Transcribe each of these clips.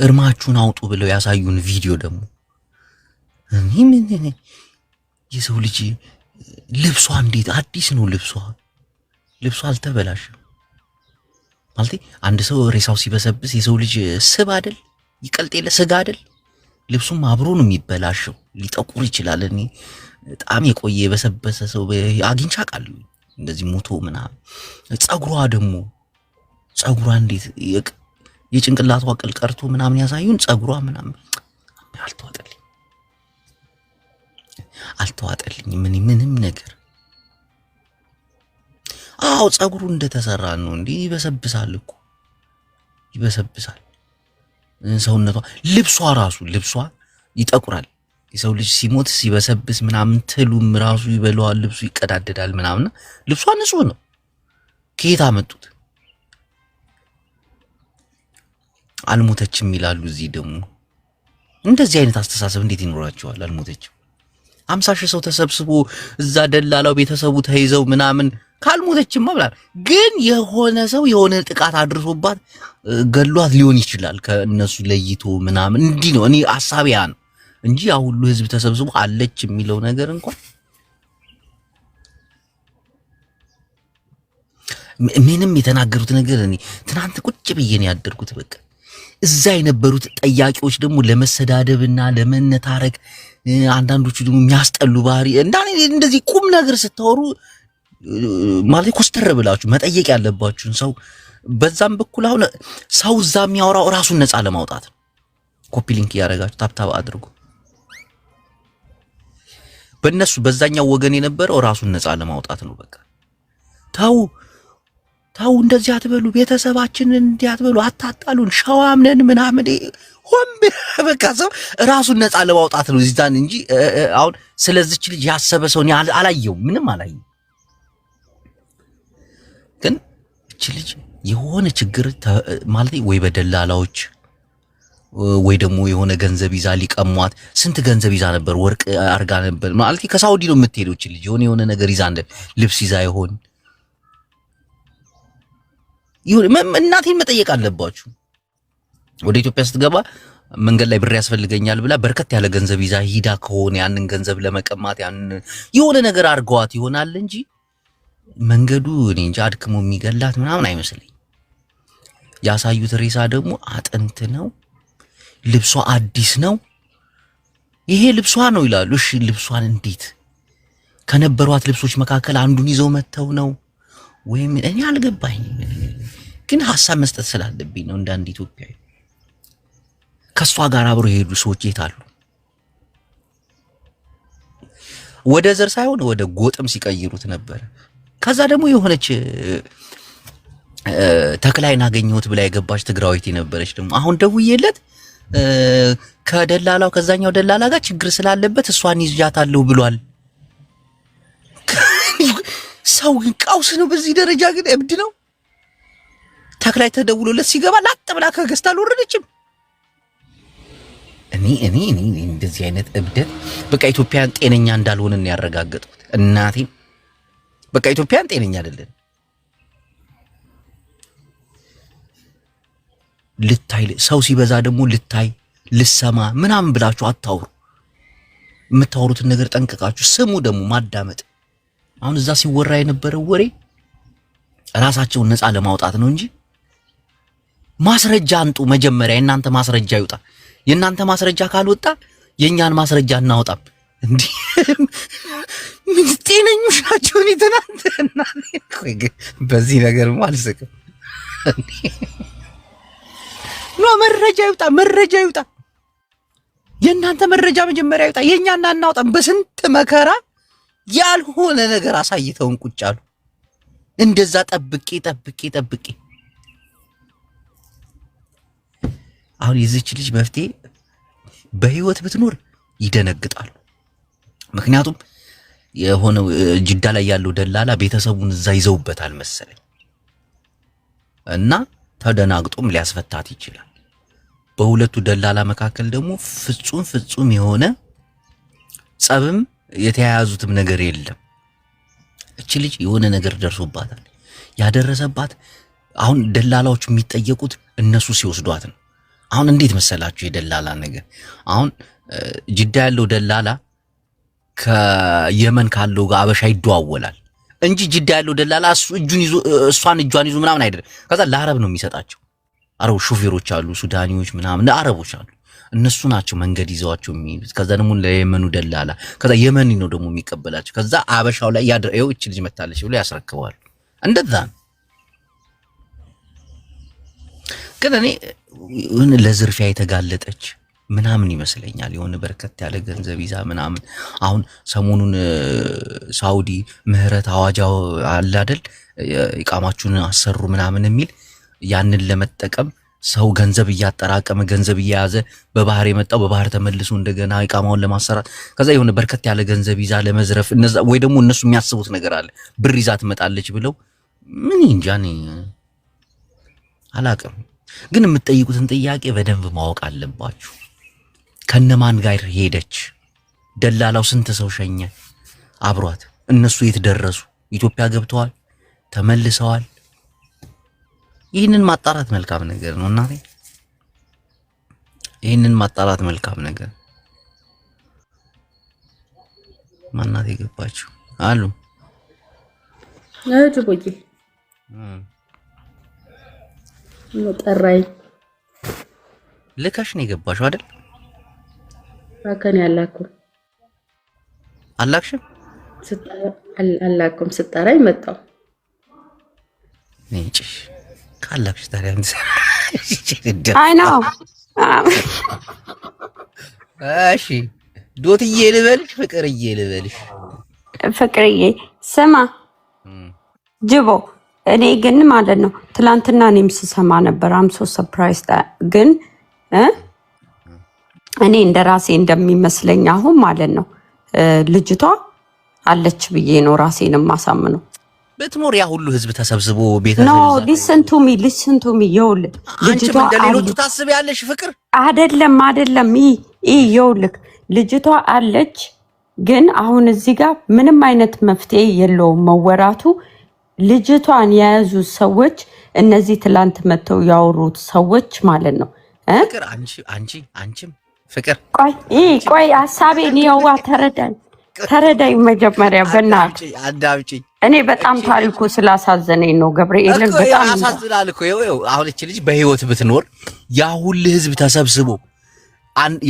እርማችሁን አውጡ ብለው ያሳዩን ቪዲዮ ደግሞ እኔ ምን የሰው ልጅ ልብሷ እንዴት አዲስ ነው ልብሷ አልተበላሸም ማለት አንድ ሰው ሬሳው ሲበሰብስ የሰው ልጅ ስብ አይደል ይቀልጥ የለ ስጋ አይደል ልብሱም አብሮ ነው የሚበላሸው ሊጠቁር ይችላል እኔ በጣም የቆየ የበሰበሰ ሰው አግኝቻ ቃል እንደዚህ ሞቶ ምናምን ጸጉሯ እንዴት የጭንቅላቷ ቅል ቀርቶ ምናምን ያሳዩን ጸጉሯ ምናምን አልተዋጠልኝ ምንም ነገር አው ጸጉሩ እንደተሰራ ነው እንዴ ይበሰብሳል እኮ ይበሰብሳል ሰውነቷ ልብሷ ይጠቁራል የሰው ልጅ ሲሞት ሲበሰብስ ምናምን ትሉም ራሱ ይበለዋል ልብሱ ይቀዳደዳል ምናምን ልብሷ ንጹህ ነው ከየት አመጡት አልሞተችም ይላሉ እዚህ ደግሞ እንደዚህ አይነት አስተሳሰብ እንዴት ይኖራቸዋል አልሞተችም 50 ሺህ ሰው ተሰብስቦ እዛ ደላላው ቤተሰቡ ተይዘው ምናምን ካልሞተችም ማለት ግን የሆነ ሰው የሆነ ጥቃት አድርሶባት ገሏት ሊሆን ይችላል ከነሱ ለይቶ ምናምን እንዲህ ነው እኔ ሐሳቢያ ነው እንጂ ያ ሁሉ ህዝብ ተሰብስቦ አለች የሚለው ነገር እንኳን ምንም የተናገሩት ነገር እኔ ትናንት ቁጭ ብዬ ነው ያደርኩት በቃ እዛ የነበሩት ጠያቂዎች ደግሞ ለመሰዳደብና ለመነታረክ አንዳንዶቹ ደግሞ የሚያስጠሉ ባህሪ እንደዚህ ቁም ነገር ስታወሩ ማለት ኮስተር ብላችሁ መጠየቅ ያለባችሁን ሰው በዛም በኩል አሁን ሰው እዛ የሚያወራው ራሱን ነፃ ለማውጣት ኮፒ ሊንክ ያደርጋችሁ ታፕታፕ አድርጉ በእነሱ በዛኛው ወገን የነበረው ራሱን ነፃ ለማውጣት ነው በቃ ታው እንደዚህ አትበሉ ቤተሰባችንን እንዲህ አትበሉ አታጣሉን ሸዋምነን ምናምን ሆም በቃ ሰው ራሱን ነፃ ለማውጣት ነው እዛን እንጂ አሁን ስለዚህች ልጅ ያሰበ ሰው አላየው ምንም አላየው ግን እቺ ልጅ የሆነ ችግር ማለት ወይ በደላላዎች ወይ ደግሞ የሆነ ገንዘብ ይዛ ሊቀሟት ስንት ገንዘብ ይዛ ነበር ወርቅ አርጋ ነበር ማለት ከሳውዲ ነው የምትሄደው እቺ ልጅ የሆነ ነገር ይዛ እንደ ልብስ ይዛ ይሆን እናቴን መጠየቅ አለባችሁ ወደ ኢትዮጵያ ስትገባ መንገድ ላይ ብር ያስፈልገኛል ብላ በርከት ያለ ገንዘብ ይዛ ሂዳ ከሆነ ያንን ገንዘብ ለመቀማት ያንን የሆነ ነገር አርጓት ይሆናል እንጂ መንገዱ እኔ እንጃ አድክሞ የሚገላት ምናምን አይመስልኝ ያሳዩት ሬሳ ደግሞ አጥንት ነው ልብሷ አዲስ ነው ይሄ ልብሷ ነው ይላሉ እሺ ልብሷን እንዴት ከነበሯት ልብሶች መካከል አንዱን ይዘው መተው ነው ወይም እኔ አልገባኝም ግን ሐሳብ መስጠት ስላለብኝ ነው እንደ አንድ ኢትዮጵያዊ ከሷ ጋር አብሮ የሄዱ ሰዎች የታሉ ወደ ዘር ሳይሆን ወደ ጎጥም ሲቀይሩት ነበር ከዛ ደግሞ የሆነች ተክላይን አገኘሁት ብላ የገባች ትግራዊት የነበረች ደግሞ አሁን ደውዬለት ከደላላው ከዛኛው ደላላ ጋር ችግር ስላለበት እሷን ይዣታለሁ ብሏል ሰው ግን ቀውስ ነው በዚህ ደረጃ ግን እብድ ነው ተክላይ ተደውሎለት ሲገባ ላጥ ብላ ከገዝታ አልወረደችም እኔ እንደዚህ አይነት እብደት በቃ ኢትዮጵያን ጤነኛ እንዳልሆነን ያረጋገጥኩት እናቴ በቃ ኢትዮጵያን ጤነኛ አይደለም ልታይ ሰው ሲበዛ ደግሞ ልታይ ልሰማ ምናምን ብላችሁ አታውሩ የምታወሩትን ነገር ጠንቀቃችሁ ስሙ ደግሞ ማዳመጥ አሁን እዛ ሲወራ የነበረው ወሬ ራሳቸውን ነፃ ለማውጣት ነው እንጂ ማስረጃ አንጡ መጀመሪያ እናንተ ማስረጃ ይውጣ የእናንተ ማስረጃ ካልወጣ የኛን ማስረጃ እናወጣም እንዴ ምን ጤነኞች ናቸው እኔ ተናንተና በዚህ ነገር ማልስቅም ኖ መረጃ ይውጣ የእናንተ መረጃ መጀመሪያ ይውጣ የኛና እናውጣም በስንት መከራ ያልሆነ ነገር አሳይተውን ቁጭ አሉ እንደዛ ጠብቄ አሁን የዚች ልጅ መፍትሄ በህይወት ብትኖር ይደነግጣሉ ምክንያቱም የሆነ ጅዳ ላይ ያለው ደላላ ቤተሰቡን እዛ ይዘውበታል መሰለኝ እና ተደናግጦም ሊያስፈታት ይችላል በሁለቱ ደላላ መካከል ደግሞ ፍጹም የሆነ ጸብም የተያያዙትም ነገር የለም እቺ ልጅ የሆነ ነገር ደርሶባታል ያደረሰባት አሁን ደላላዎቹ የሚጠየቁት እነሱ ሲወስዷት ነው አሁን እንዴት መሰላችሁ የደላላ ነገር አሁን ጅዳ ያለው ደላላ ከየመን ካለው ጋር አበሻ ይደዋወላል እንጂ ጅዳ ያለው ደላላ እሷን እጇን ይዞ ምናምን አይደለም። ከዛ ለአረብ ነው የሚሰጣቸው። አረብ ሹፌሮች አሉ፣ ሱዳኒዎች ምናምን አረቦች አሉ። እነሱ ናቸው መንገድ ይዘዋቸው የሚሄዱት። ከዛ ደግሞ ለየመኑ ደላላ ከዛ የመኒ ነው ደግሞ የሚቀበላቸው። ከዛ አበሻው ላይ ያድርው እቺ ልጅ መታለች ብሎ ያስረክባሉ። እንደዛ ነው። ግን እኔ ለዝርፊያ የተጋለጠች ምናምን ይመስለኛል የሆነ በርከት ያለ ገንዘብ ይዛ ምናምን። አሁን ሰሞኑን ሳውዲ ምህረት አዋጅ አለ አይደል? ኢቃማችሁን አሰሩ ምናምን የሚል ያንን ለመጠቀም ሰው ገንዘብ እያጠራቀመ ገንዘብ እየያዘ በባህር የመጣው በባህር ተመልሶ እንደገና ኢቃማውን ለማሰራት ከዛ የሆነ በርከት ያለ ገንዘብ ይዛ ለመዝረፍ እነዛ ወይ ደግሞ እነሱ የሚያስቡት ነገር አለ ብር ይዛ ትመጣለች ብለው ምን እንጃ እኔ አላቅም። ግን የምትጠይቁትን ጥያቄ በደንብ ማወቅ አለባችሁ። ከነማን ጋር ሄደች? ደላላው ስንት ሰው ሸኘ አብሯት? እነሱ የት ደረሱ? ኢትዮጵያ ገብተዋል? ተመልሰዋል? ይህንን ማጣራት መልካም ነገር ነው እናቴ። ይህንን ማጣራት መልካም ነገር። ማናት የገባችው አሉ ጅቦዬ ጠራኝ። ልከሽ ነው የገባሽው አይደል? አከን ያላኩም አላክሽም አላኩም ስጠራኝ መጣው ነጭ ካላክሽ ታዲያ አይ ነው። እሺ ዶትዬ ልበልሽ ፍቅርዬ ልበልሽ? ፍቅርዬ ስማ ጅቦ፣ እኔ ግን ማለት ነው ትላንትና እኔም ስሰማ ነበር። አምሶ ሰርፕራይዝ ግን እኔ እንደራሴ እንደሚመስለኝ አሁን ማለት ነው ልጅቷ አለች ብዬ ነው ራሴን ማሳምነው። በትኖር ያ ሁሉ ህዝብ ተሰብስቦ ቤተሰብ ነው ሊስን ቱ ሚ ይኸውልህ፣ ልጅቷ እንደሌሎቹ ታስቢያለሽ ፍቅር አይደለም ይኸውልህ፣ ልጅቷ አለች። ግን አሁን እዚህ ጋር ምንም አይነት መፍትሄ የለውም መወራቱ። ልጅቷን የያዙ ሰዎች እነዚህ ትላንት መተው ያወሩት ሰዎች ማለት ነው። ፍቅር አንቺም ፍቅር ቆይ ሐሳቤን ይኸዋ ተረዳኝ መጀመሪያ በእናትህ አዳምጪኝ። እኔ በጣም ታሪኩ ስላሳዘነኝ ነው ገብርኤልን በጣም ያሳዝናል እኮ። አሁን እቺ ልጅ በህይወት ብትኖር ያ ሁሉ ህዝብ ተሰብስቦ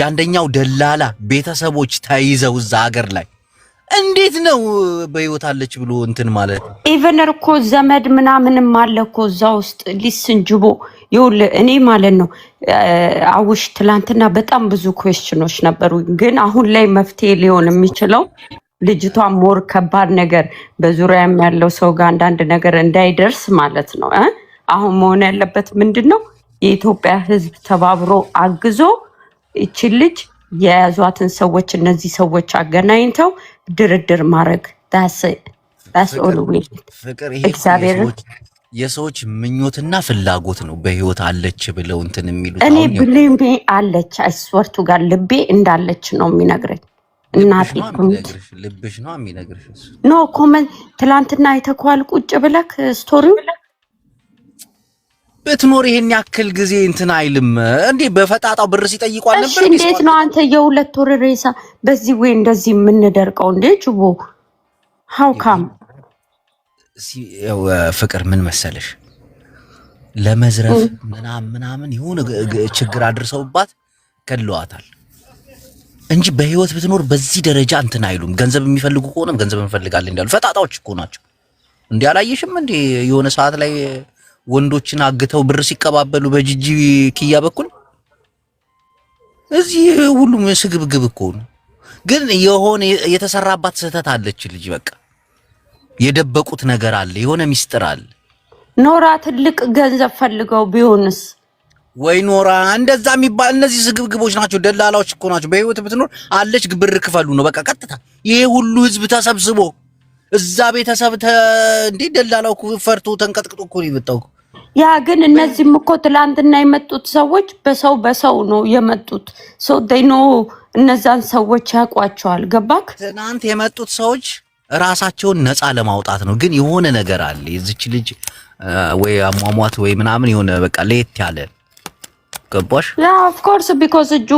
ያንደኛው ደላላ ቤተሰቦች ተይዘው እዛ ሀገር ላይ እንዴት ነው በህይወት አለች ብሎ እንትን ማለት? ኢቨን እኮ ዘመድ ምናምንም አለ እኮ እዛ ውስጥ ሊስንጅቦ ይኸውልህ፣ እኔ ማለት ነው አውሽ ትላንትና በጣም ብዙ ኩዌስችኖች ነበሩ። ግን አሁን ላይ መፍትሄ ሊሆን የሚችለው ልጅቷ ሞር ከባድ ነገር በዙሪያም ያለው ሰው ጋር አንዳንድ ነገር እንዳይደርስ ማለት ነው። አሁን መሆን ያለበት ምንድን ነው? የኢትዮጵያ ህዝብ ተባብሮ አግዞ እቺ ልጅ የያዟትን ሰዎች እነዚህ ሰዎች አገናኝተው ድርድር ማድረግ ፍቅር። ይሄ የሰዎች ምኞትና ፍላጎት ነው። በህይወት አለች ብለው እንትን የሚሉት እኔ ብሌም አለች አይስወርቱ ጋር ልቤ እንዳለች ነው የሚነግረኝ። እናቴ ልብሽ ነው የሚነግርሽ ኖ ኮመንት ትላንትና አይተኳል ቁጭ ብለክ ስቶሪው በትኖር ይሄን ያክል ጊዜ እንትን አይልም እንዴ? በፈጣጣው ብር ሲጠይቋል ነበር። እሺ እንዴት ነው አንተ የሁለት ወር ሬሳ በዚህ ወይ እንደዚህ የምንደርቀው እንዴ? ጅቦ ሃውካም ፍቅር ምን መሰለሽ ለመዝረፍ ምናምን የሆነ ችግር አድርሰውባት ገድለዋታል እንጂ በህይወት ብትኖር በዚህ ደረጃ እንትን አይሉም። ገንዘብ የሚፈልጉ ከሆነም ገንዘብ እንፈልጋለን እንዳሉ ፈጣጣዎች እኮ ናቸው። እንዴ አላየሽም እንዴ የሆነ ሰዓት ላይ ወንዶችን አግተው ብር ሲቀባበሉ በጂጂ ኪያ በኩል እዚህ ሁሉም ስግብግብ እኮ ነው። ግን የሆነ የተሰራባት ስህተት አለች ልጅ በቃ የደበቁት ነገር አለ፣ የሆነ ሚስጥር አለ። ኖራ ትልቅ ገንዘብ ፈልገው ቢሆንስ ወይ ኖራ እንደዛ የሚባል እነዚህ ስግብግቦች ናቸው፣ ደላላዎች እኮ ናቸው። በህይወት ብትኖር አለች ብር ክፈሉ ነው በቃ ቀጥታ። ይሄ ሁሉ ህዝብ ተሰብስቦ እዛ ቤተሰብ እንዴ ደላላው ፈርቶ ተንቀጥቅጦ እኮ ነው የመጣው። ያ ግን እነዚህም እኮ ትላንትና የመጡት ሰዎች በሰው ነው የመጡት። ሰው ደይኖ እነዛን ሰዎች ያውቋቸዋል። ገባክ? ትናንት የመጡት ሰዎች ራሳቸውን ነፃ ለማውጣት ነው። ግን የሆነ ነገር አለ የዚች ልጅ ወይ አሟሟት ወይ ምናምን የሆነ በቃ ለየት ያለ ገባሽ? ያ ኦፍ ኮርስ ቢኮዝ እጁ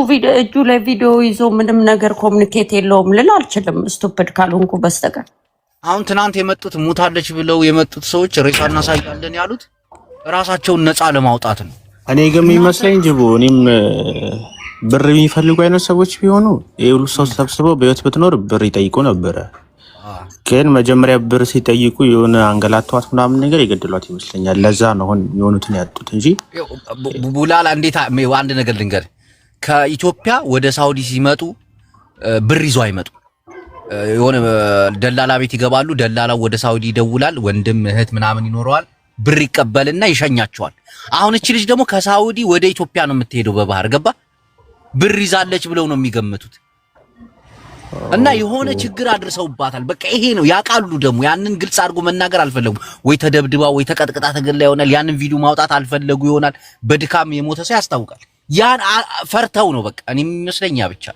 ላይ ቪዲዮ ይዞ ምንም ነገር ኮሙኒኬት የለውም ልል አልችልም፣ ስቱፒድ ካልሆንኩ በስተቀር። አሁን ትናንት የመጡት ሙታለች ብለው የመጡት ሰዎች ሬሳ እናሳያለን ያሉት ራሳቸውን ነፃ ለማውጣት ነው። እኔ ግን የሚመስለኝ ጅቦ እኔም ብር የሚፈልጉ አይነት ሰዎች ቢሆኑ ይሄ ሁሉ ሰው ተሰብስበው በህይወት ብትኖር ብር ይጠይቁ ነበረ። ግን መጀመሪያ ብር ሲጠይቁ የሆነ አንገላቷት ምናምን ነገር የገደሏት ይመስለኛል። ለዛ ነው አሁን የሆኑትን ያጡት እንጂ ቡላላ እንዴት አንድ ነገር ልንገር፣ ከኢትዮጵያ ወደ ሳውዲ ሲመጡ ብር ይዞ አይመጡ። የሆነ ደላላ ቤት ይገባሉ። ደላላው ወደ ሳውዲ ይደውላል። ወንድም እህት ምናምን ይኖረዋል። ብር ይቀበልና ይሸኛቸዋል። አሁን እቺ ልጅ ደግሞ ከሳውዲ ወደ ኢትዮጵያ ነው የምትሄደው በባህር ገባ። ብር ይዛለች ብለው ነው የሚገምቱት እና የሆነ ችግር አድርሰውባታል። በቃ ይሄ ነው ያቃሉ። ደግሞ ያንን ግልጽ አድርጎ መናገር አልፈለጉም። ወይ ተደብድባ ወይ ተቀጥቅጣ ተገላ ይሆናል። ያንን ቪዲዮ ማውጣት አልፈለጉ ይሆናል። በድካም የሞተ ሰው ያስታውቃል። ያን ፈርተው ነው በቃ እኔ የሚመስለኛ ብቻ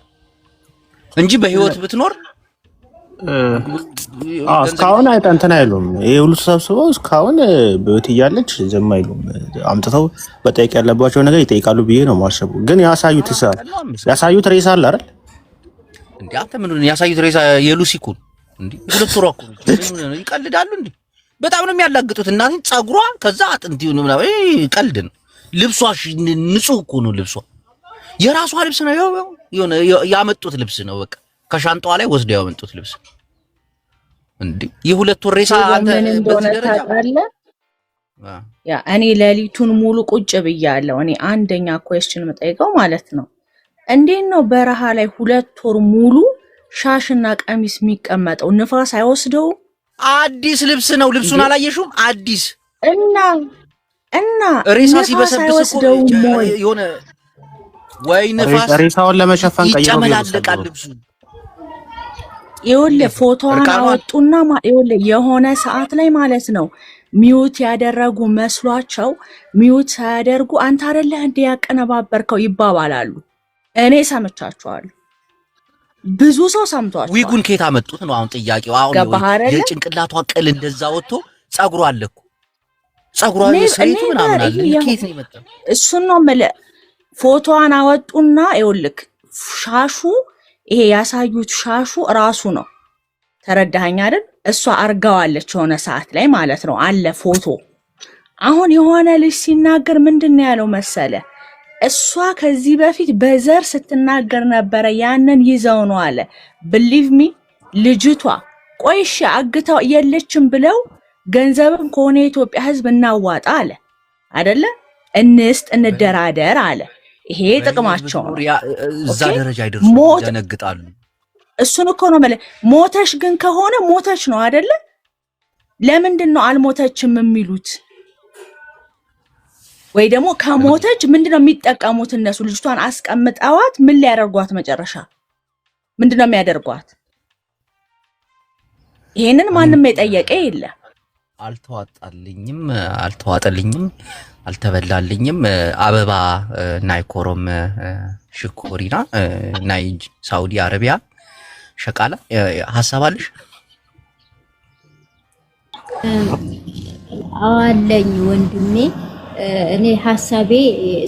እንጂ በህይወት ብትኖር እስካሁን እንትን አይሉም። ይሄ ሁሉ ተሰብስበው እስካሁን በህይወት እያለች ዝም አይሉም። አምጥተው በጠይቅ ያለባቸው ነገር ይጠይቃሉ ብዬ ነው ማሰቡ። ግን ያሳዩት ሬሳ አለ አይደል እንዴ? አንተ ምን ያሳዩት ሬሳ የሉሲ እኮ እንዴ? ሁለት ወር እኮ ይቀልዳሉ እንዴ? በጣም ነው የሚያላግጡት። እናቴ ጸጉሯ ከዛ አጥንት ነው ምናምን ቀልድ ነው። ልብሷ ንጹህ እኮ ነው። ልብሷ የራሷ ልብስ ነው። የሆነ ያመጡት ልብስ ነው። በቃ ከሻንጣዋ ላይ ወስደው ያመጡት ልብስ እንዴ? የሁለት ወር ሬሳ አንተ በዚህ ደረጃ ያ እኔ ሌሊቱን ሙሉ ቁጭ ብያለሁ። እኔ አንደኛ ኩዌስችን መጠየቀው ማለት ነው እንዴት ነው በረሃ ላይ 2 ወር ሙሉ ሻሽና ቀሚስ የሚቀመጠው? ንፋስ አይወስደው? አዲስ ልብስ ነው። ልብሱን አላየሽውም? አዲስ እና ሬሳ ሲበሰብስ እኮ የሆነ ወይ ንፋስ ሬሳውን ለመሸፈን ቀይሮ ይጨመላለቃል ልብሱ። ይኸውልህ ፎቶዋን አወጡና ይኸውልህ የሆነ ሰዓት ላይ ማለት ነው ሚውት ያደረጉ መስሏቸው ሚውት ሳያደርጉ አንተ አይደለህ እንደ ያቀነባበርከው ይባባላሉ። እኔ ሰምቻቸዋለሁ። ብዙ ሰው ሰምቷቸዋል። ዊጉን ከየት አመጡት ነው አሁን ጥያቄው። አሁን የጭንቅላቷ ቅል እንደዛ ወጥቶ ጸጉሯ አለኩ ጸጉሯ የሰይቱ ምናምን አለ ከየት ነው የመጣው? እሱን ነው የምልህ። ፎቶዋን አወጡና ይኸውልህ ሻሹ ይሄ ያሳዩት ሻሹ ራሱ ነው። ተረዳኸኝ አይደል? እሷ አርጋዋለች የሆነ ሰዓት ላይ ማለት ነው አለ ፎቶ። አሁን የሆነ ልጅ ሲናገር ምንድነው ያለው መሰለ? እሷ ከዚህ በፊት በዘር ስትናገር ነበረ። ያንን ይዘው ነው አለ። believe me ልጅቷ ቆይሽ አግታው የለችም ብለው ገንዘብም ከሆነ የኢትዮጵያ ሕዝብ እናዋጣ አለ አይደለ? እንስጥ እንደራደር አለ። ይሄ ጥቅማቸው ነው። እዛ ደረጃ አይደርሱም፣ ይደነግጣሉ። እሱን እኮ ነው ማለት። ሞተሽ ግን ከሆነ ሞተች ነው አይደለ? ለምንድን ነው አልሞተችም የሚሉት? ወይ ደግሞ ከሞተች ምንድነው የሚጠቀሙት እነሱ? ልጅቷን አስቀምጠዋት ምን ሊያደርጓት መጨረሻ ምንድነው የሚያደርጓት? ይሄንን ማንም የጠየቀ የለም። አልተዋጣልኝም፣ አልተበላልኝም። አበባ ናይኮሮም ሽኮሪና ናይ ሳውዲ አረቢያ ሸቃላ ሐሳብ አለሽ? አለኝ ወንድሜ። እኔ ሐሳቤ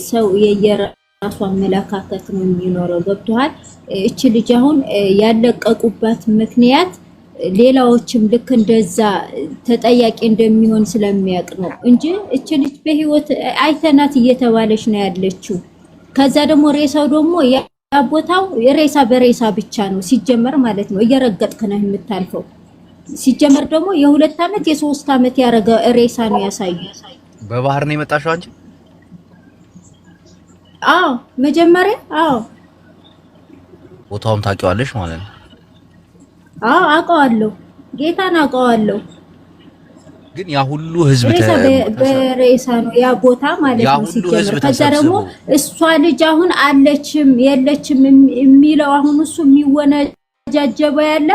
ሰው የየራሱ አመለካከት ነው የሚኖረው። ገብቶሃል? እቺ ልጅ አሁን ያለቀቁበት ምክንያት ሌላዎችም ልክ እንደዛ ተጠያቂ እንደሚሆን ስለሚያውቅ ነው እንጂ እቺ ልጅ በህይወት አይተናት እየተባለች ነው ያለችው። ከዛ ደግሞ ሬሳው ደግሞ ያቦታው ሬሳ በሬሳ ብቻ ነው ሲጀመር ማለት ነው። እየረገጥክ ነው የምታልፈው። ሲጀመር ደግሞ የ2 ዓመት የ3 ዓመት ያረገ ሬሳ ነው ያሳዩ። በባህር ነው የመጣሽው አንቺ? አዎ መጀመሪያ አዎ። ቦታውን ታውቂዋለሽ ማለት ነው? አዎ አውቀዋለሁ፣ ጌታን አውቀዋለሁ። ግን ያ ሁሉ ህዝብ በሬሳ ነው ያ ቦታ ማለት ነው ሲጀመር። ከዛ ደግሞ እሷ ልጅ አሁን አለችም የለችም የሚለው አሁን እሱ የሚወነጃጀበው ያለ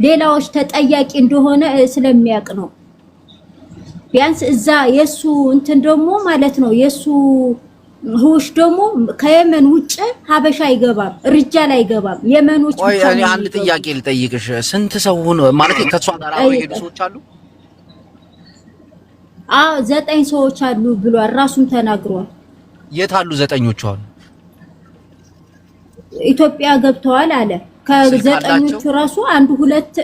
ሌላዎች ተጠያቂ እንደሆነ ስለሚያውቅ ነው። ቢያንስ እዛ የሱ እንትን ደግሞ ማለት ነው የሱ ሁሽ ደግሞ ከየመን ውጭ ሀበሻ አይገባም፣ ርጃል አይገባም። የመኖች ብቻ ነው። እኔ አንድ ጥያቄ ልጠይቅሽ። ስንት ሰው ሆነ ማለት ከሷ ጋር አብረው የሄዱ ሰዎች አሉ? 9 ሰዎች አሉ ብሏል፣ ራሱን ተናግሯል። የት አሉ 9ኞቹ? አሁን ኢትዮጵያ ገብተዋል አለ። ከዘጠኞቹ ራሱ አንዱ ሁለት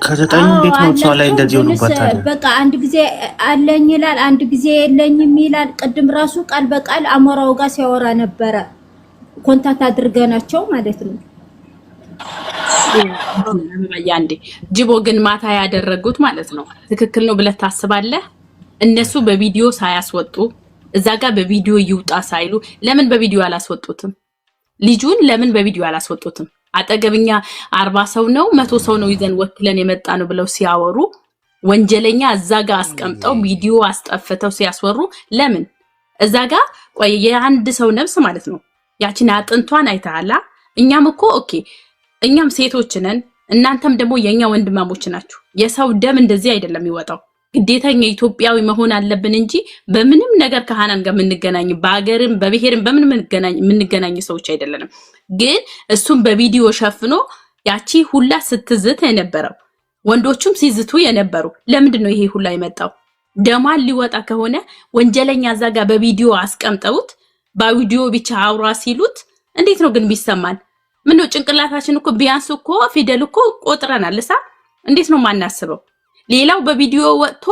ከዘጠኝ እንዴት ነው እሷ ላይ እንደዚህ ሆኖባታል? በቃ አንድ ጊዜ አለኝ ይላል፣ አንድ ጊዜ የለኝም ይላል። ቅድም ራሱ ቃል በቃል አሞራው ጋር ሲያወራ ነበረ። ኮንታክት አድርገናቸው ማለት ነው። ያንዴ ጅቦ ግን ማታ ያደረጉት ማለት ነው ትክክል ነው ብለህ ታስባለህ? እነሱ በቪዲዮ ሳያስወጡ እዛ ጋር በቪዲዮ ይውጣ ሳይሉ ለምን በቪዲዮ አላስወጡትም? ልጁን ለምን በቪዲዮ አላስወጡትም? አጠገብኛ 40 ሰው ነው 100 ሰው ነው ይዘን ወክለን የመጣ ነው ብለው ሲያወሩ ወንጀለኛ እዛ ጋር አስቀምጠው ቪዲዮ አስጠፍተው ሲያስወሩ ለምን እዛ ጋር ቆይ የአንድ ሰው ነፍስ ማለት ነው ያቺን አጥንቷን አይተሃላ? እኛም እኮ ኦኬ እኛም ሴቶች ነን፣ እናንተም ደግሞ የኛ ወንድማሞች ናችሁ። የሰው ደም እንደዚህ አይደለም ይወጣው። ግዴታኛ ኢትዮጵያዊ መሆን አለብን እንጂ በምንም ነገር ከሃናን ጋር የምንገናኝ በአገርም በብሔርም በምንም የምንገናኝ ሰዎች አይደለንም። ግን እሱም በቪዲዮ ሸፍኖ ያቺ ሁላ ስትዝት የነበረው ወንዶቹም ሲዝቱ የነበሩ ለምንድን ነው ይሄ ሁላ የመጣው? ደማን ሊወጣ ከሆነ ወንጀለኛ እዛ ጋር በቪዲዮ አስቀምጠውት በቪዲዮ ብቻ አውራ ሲሉት እንዴት ነው ግን ቢሰማን? ምነው ጭንቅላታችን እኮ ቢያንስ እኮ ፊደል እኮ ቆጥረናል። እሳ እንዴት ነው ማናስበው? ሌላው በቪዲዮ ወጥቶ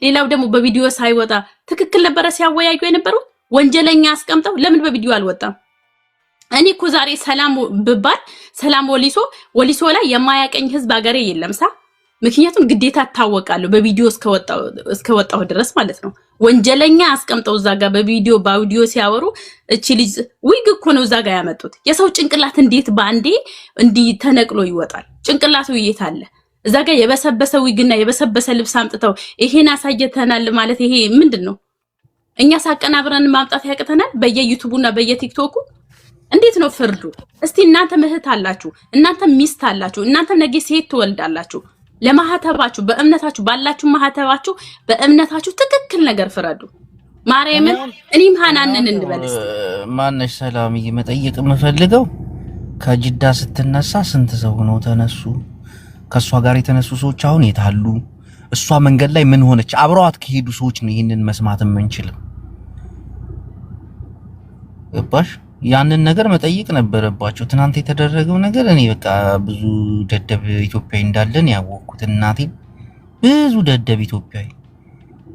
ሌላው ደግሞ በቪዲዮ ሳይወጣ ትክክል ነበረ ሲያወያዩ የነበረው። ወንጀለኛ አስቀምጠው ለምን በቪዲዮ አልወጣም? እኔ እኮ ዛሬ ሰላም ብባል ሰላም ወሊሶ ላይ የማያቀኝ ህዝብ አገሬ የለምሳ። ምክንያቱም ግዴታ ታወቃለሁ በቪዲዮ እስከወጣው ድረስ ማለት ነው። ወንጀለኛ አስቀምጠው እዛ ጋር በቪዲዮ በአውዲዮ ሲያወሩ እቺ ልጅ ዊግ እኮ ነው እዛ ጋር ያመጡት። የሰው ጭንቅላት እንዴት ባንዴ እንዲ ተነቅሎ ይወጣል? ጭንቅላቱ የት አለ? እዛ ጋር የበሰበሰ ዊግና የበሰበሰ ልብስ አምጥተው ይሄን አሳየተናል ማለት ይሄ ምንድነው? እኛ ሳቀናብረን ማምጣት ያቅተናል በየዩቲዩቡና በየቲክቶኩ። እንዴት ነው ፍርዱ? እስቲ እናንተ ምህት አላችሁ፣ እናንተ ሚስት አላችሁ፣ እናንተ ነገ ሴት ትወልዳላችሁ። ለማህተባችሁ በእምነታችሁ ባላችሁ ማህተባችሁ በእምነታችሁ ትክክል ነገር ፍረዱ። ማርያምን እኔም ሃናንን እንበልስ ማነሽ ሰላምዬ መጠየቅ የምፈልገው ከጅዳ ስትነሳ ስንት ሰው ነው ተነሱ? ከሷ ጋር የተነሱ ሰዎች አሁን የት አሉ? እሷ መንገድ ላይ ምን ሆነች? አብረዋት ከሄዱ ሰዎች ነው ይሄንን መስማት የምንችል። ገባሽ? ያንን ነገር መጠየቅ ነበረባቸው። ትናንት የተደረገው ነገር እኔ በቃ ብዙ ደደብ ኢትዮጵያዊ እንዳለን ያወቅኩት እናቴን። ብዙ ደደብ ኢትዮጵያዊ